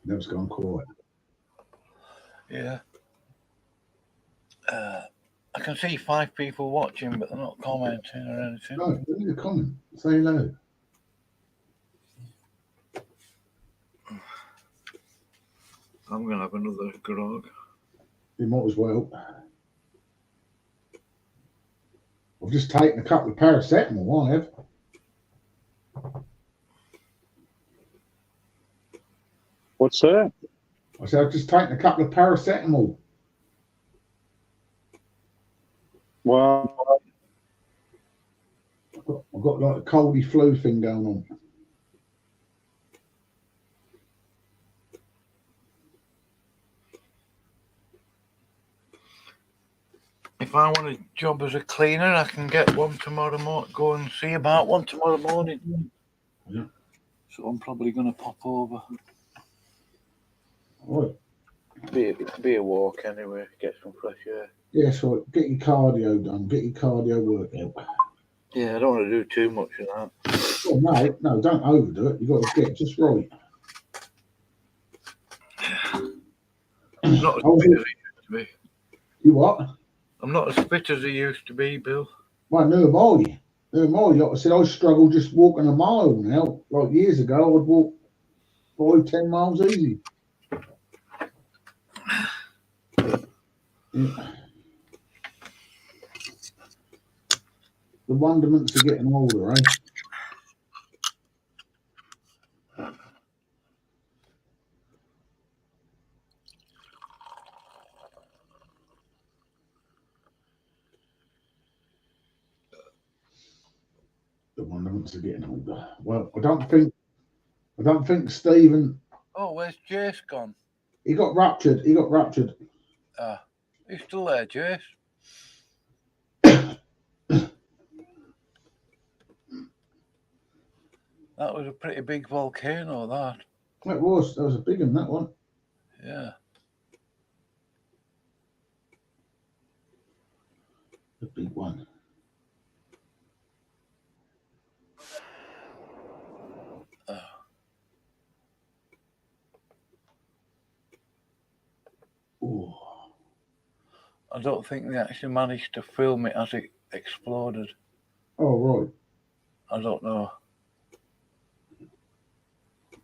Speaker 1: Now it's gone quiet.
Speaker 2: Yeah. I can see 5 people watching, but they're not commenting or anything.
Speaker 1: No, they need a comment. Say hello.
Speaker 2: I'm going to have another grog.
Speaker 1: You might as well. I've just taken a couple of paracetamol, I have.
Speaker 4: What's that?
Speaker 1: I said I've just taken a couple of paracetamol.
Speaker 4: Well,
Speaker 1: I've got like a coldy flu thing going on.
Speaker 2: If I want a job as a cleaner, I can get one tomorrow morning. Go and see about one tomorrow morning.
Speaker 1: Yeah.
Speaker 2: So I'm probably going to pop over.
Speaker 1: Right.
Speaker 2: Be a walk anyway. Get some fresh air.
Speaker 1: Yeah, so get your cardio done. Get your cardio workout.
Speaker 2: Yeah, I don't want to do too much of that.
Speaker 1: Well, no, don't overdo it. You've got to get just right.
Speaker 2: Not as fit as I used to be.
Speaker 1: You what?
Speaker 2: I'm not as fit as I used to be, Bill.
Speaker 1: Well, no, am I? Like I said, I struggle just walking a mile now. Like years ago, I'd walk 5-10 miles easy. Yeah. The wonderments of getting older, eh? The wonderments of getting older. Well, I don't think Stephen.
Speaker 2: Oh, where's Jace gone?
Speaker 1: He got ruptured.
Speaker 2: He's still there, Jace. That was a pretty big volcano, that.
Speaker 1: That was a big one, that one.
Speaker 2: Yeah.
Speaker 1: The big one. Ooh.
Speaker 2: I don't think they actually managed to film it as it exploded.
Speaker 1: Oh, right.
Speaker 2: I don't know.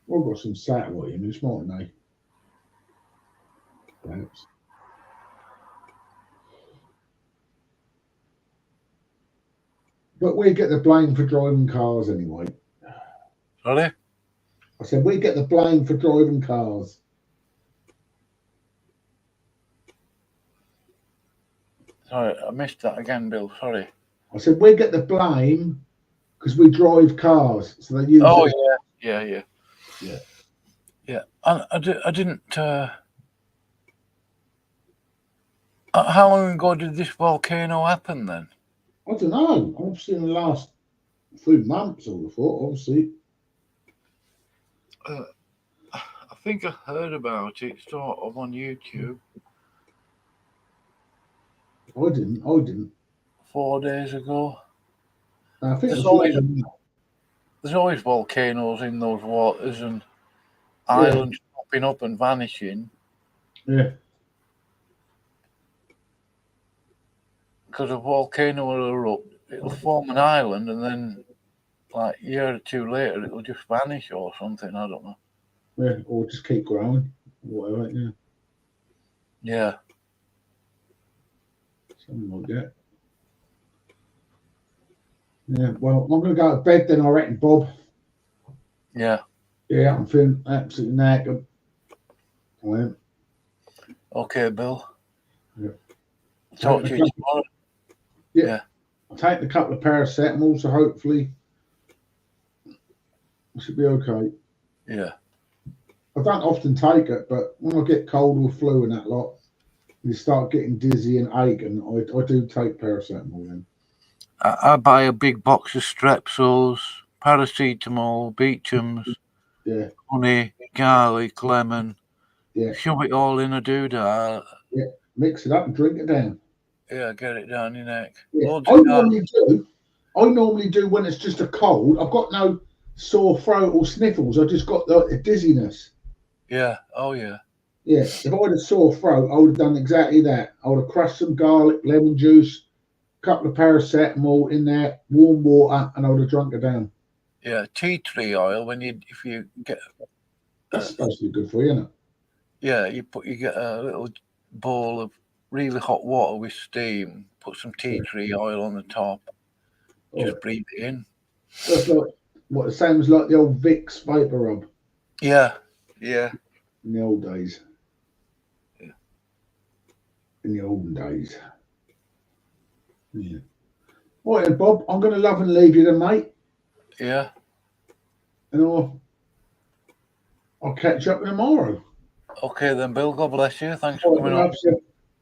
Speaker 1: I've got some satellite image, mightn't they? Perhaps. But we get the blame for driving cars anyway.
Speaker 2: Sorry?
Speaker 1: I said we get the blame for driving cars.
Speaker 2: Sorry, I missed that again, Bill. Sorry.
Speaker 1: I said we get the blame because we drive cars, so they use.
Speaker 2: Oh,
Speaker 1: it.
Speaker 2: yeah.
Speaker 1: Yeah.
Speaker 2: I didn't. How long ago did this volcano happen then?
Speaker 1: I don't know. Obviously, in the last few months, I would have thought. Obviously.
Speaker 2: I think I heard about it sort of on YouTube.
Speaker 1: I didn't.
Speaker 2: 4 days ago.
Speaker 1: I think
Speaker 2: There's always volcanoes in those waters and islands popping up and vanishing.
Speaker 1: Yeah.
Speaker 2: Because a volcano will erupt, it'll form an island and then like a year or two later it'll just vanish or something, I don't know.
Speaker 1: Yeah, or just keep growing. Whatever, yeah.
Speaker 2: Yeah.
Speaker 1: Something like that. Yeah, well, I'm going to go to bed then, I reckon, Bob.
Speaker 2: Yeah.
Speaker 1: Yeah, I'm feeling absolutely knackered. I am.
Speaker 2: Okay, Bill.
Speaker 1: Yeah.
Speaker 2: Talk to you tomorrow.
Speaker 1: Yeah. I'll take a couple of paracetamol, so hopefully I should be okay.
Speaker 2: Yeah.
Speaker 1: I don't often take it, but when I get cold or flu and that lot, you start getting dizzy and aching, I do take paracetamol then.
Speaker 2: I buy a big box of Strepsils, paracetamol, Beecham's,
Speaker 1: Yeah,
Speaker 2: honey, garlic, lemon.
Speaker 1: yeah,
Speaker 2: Shove it all in a doodah.
Speaker 1: yeah. Mix it up and drink it down.
Speaker 2: Yeah, get it down your neck.
Speaker 1: Yeah.
Speaker 2: Loads
Speaker 1: I
Speaker 2: of garlic.
Speaker 1: normally do when it's just a cold. I've got no sore throat or sniffles. I just got the dizziness.
Speaker 2: Yeah, oh yeah.
Speaker 1: Yeah, if I had a sore throat, I would have done exactly that. I would have crushed some garlic, lemon juice, a couple of paracetamol in there, warm water, and I would have drunk it down.
Speaker 2: Yeah, tea tree oil. If you get,
Speaker 1: That's supposed to be good for you, isn't it?
Speaker 2: yeah, you get a little bowl of really hot water with steam. Put some tea tree oil on the top. Just breathe it in.
Speaker 1: That's like what it sounds like the old Vicks vapor rub.
Speaker 2: Yeah, yeah.
Speaker 1: In the old days.
Speaker 2: Yeah.
Speaker 1: In the olden days. Yeah. All right, then, Bob, I'm going to love and leave you then, mate.
Speaker 2: Yeah.
Speaker 1: And I'll catch up tomorrow.
Speaker 2: Okay then, Bill. God bless you. Thanks for coming on.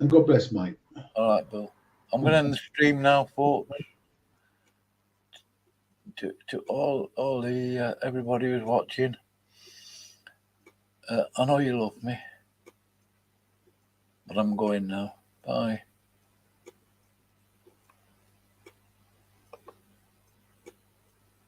Speaker 1: And God bless, mate.
Speaker 2: All right, Bill. I'm going to end the stream now, folks. To all the everybody who's watching. I know you love me, but I'm going now. Bye.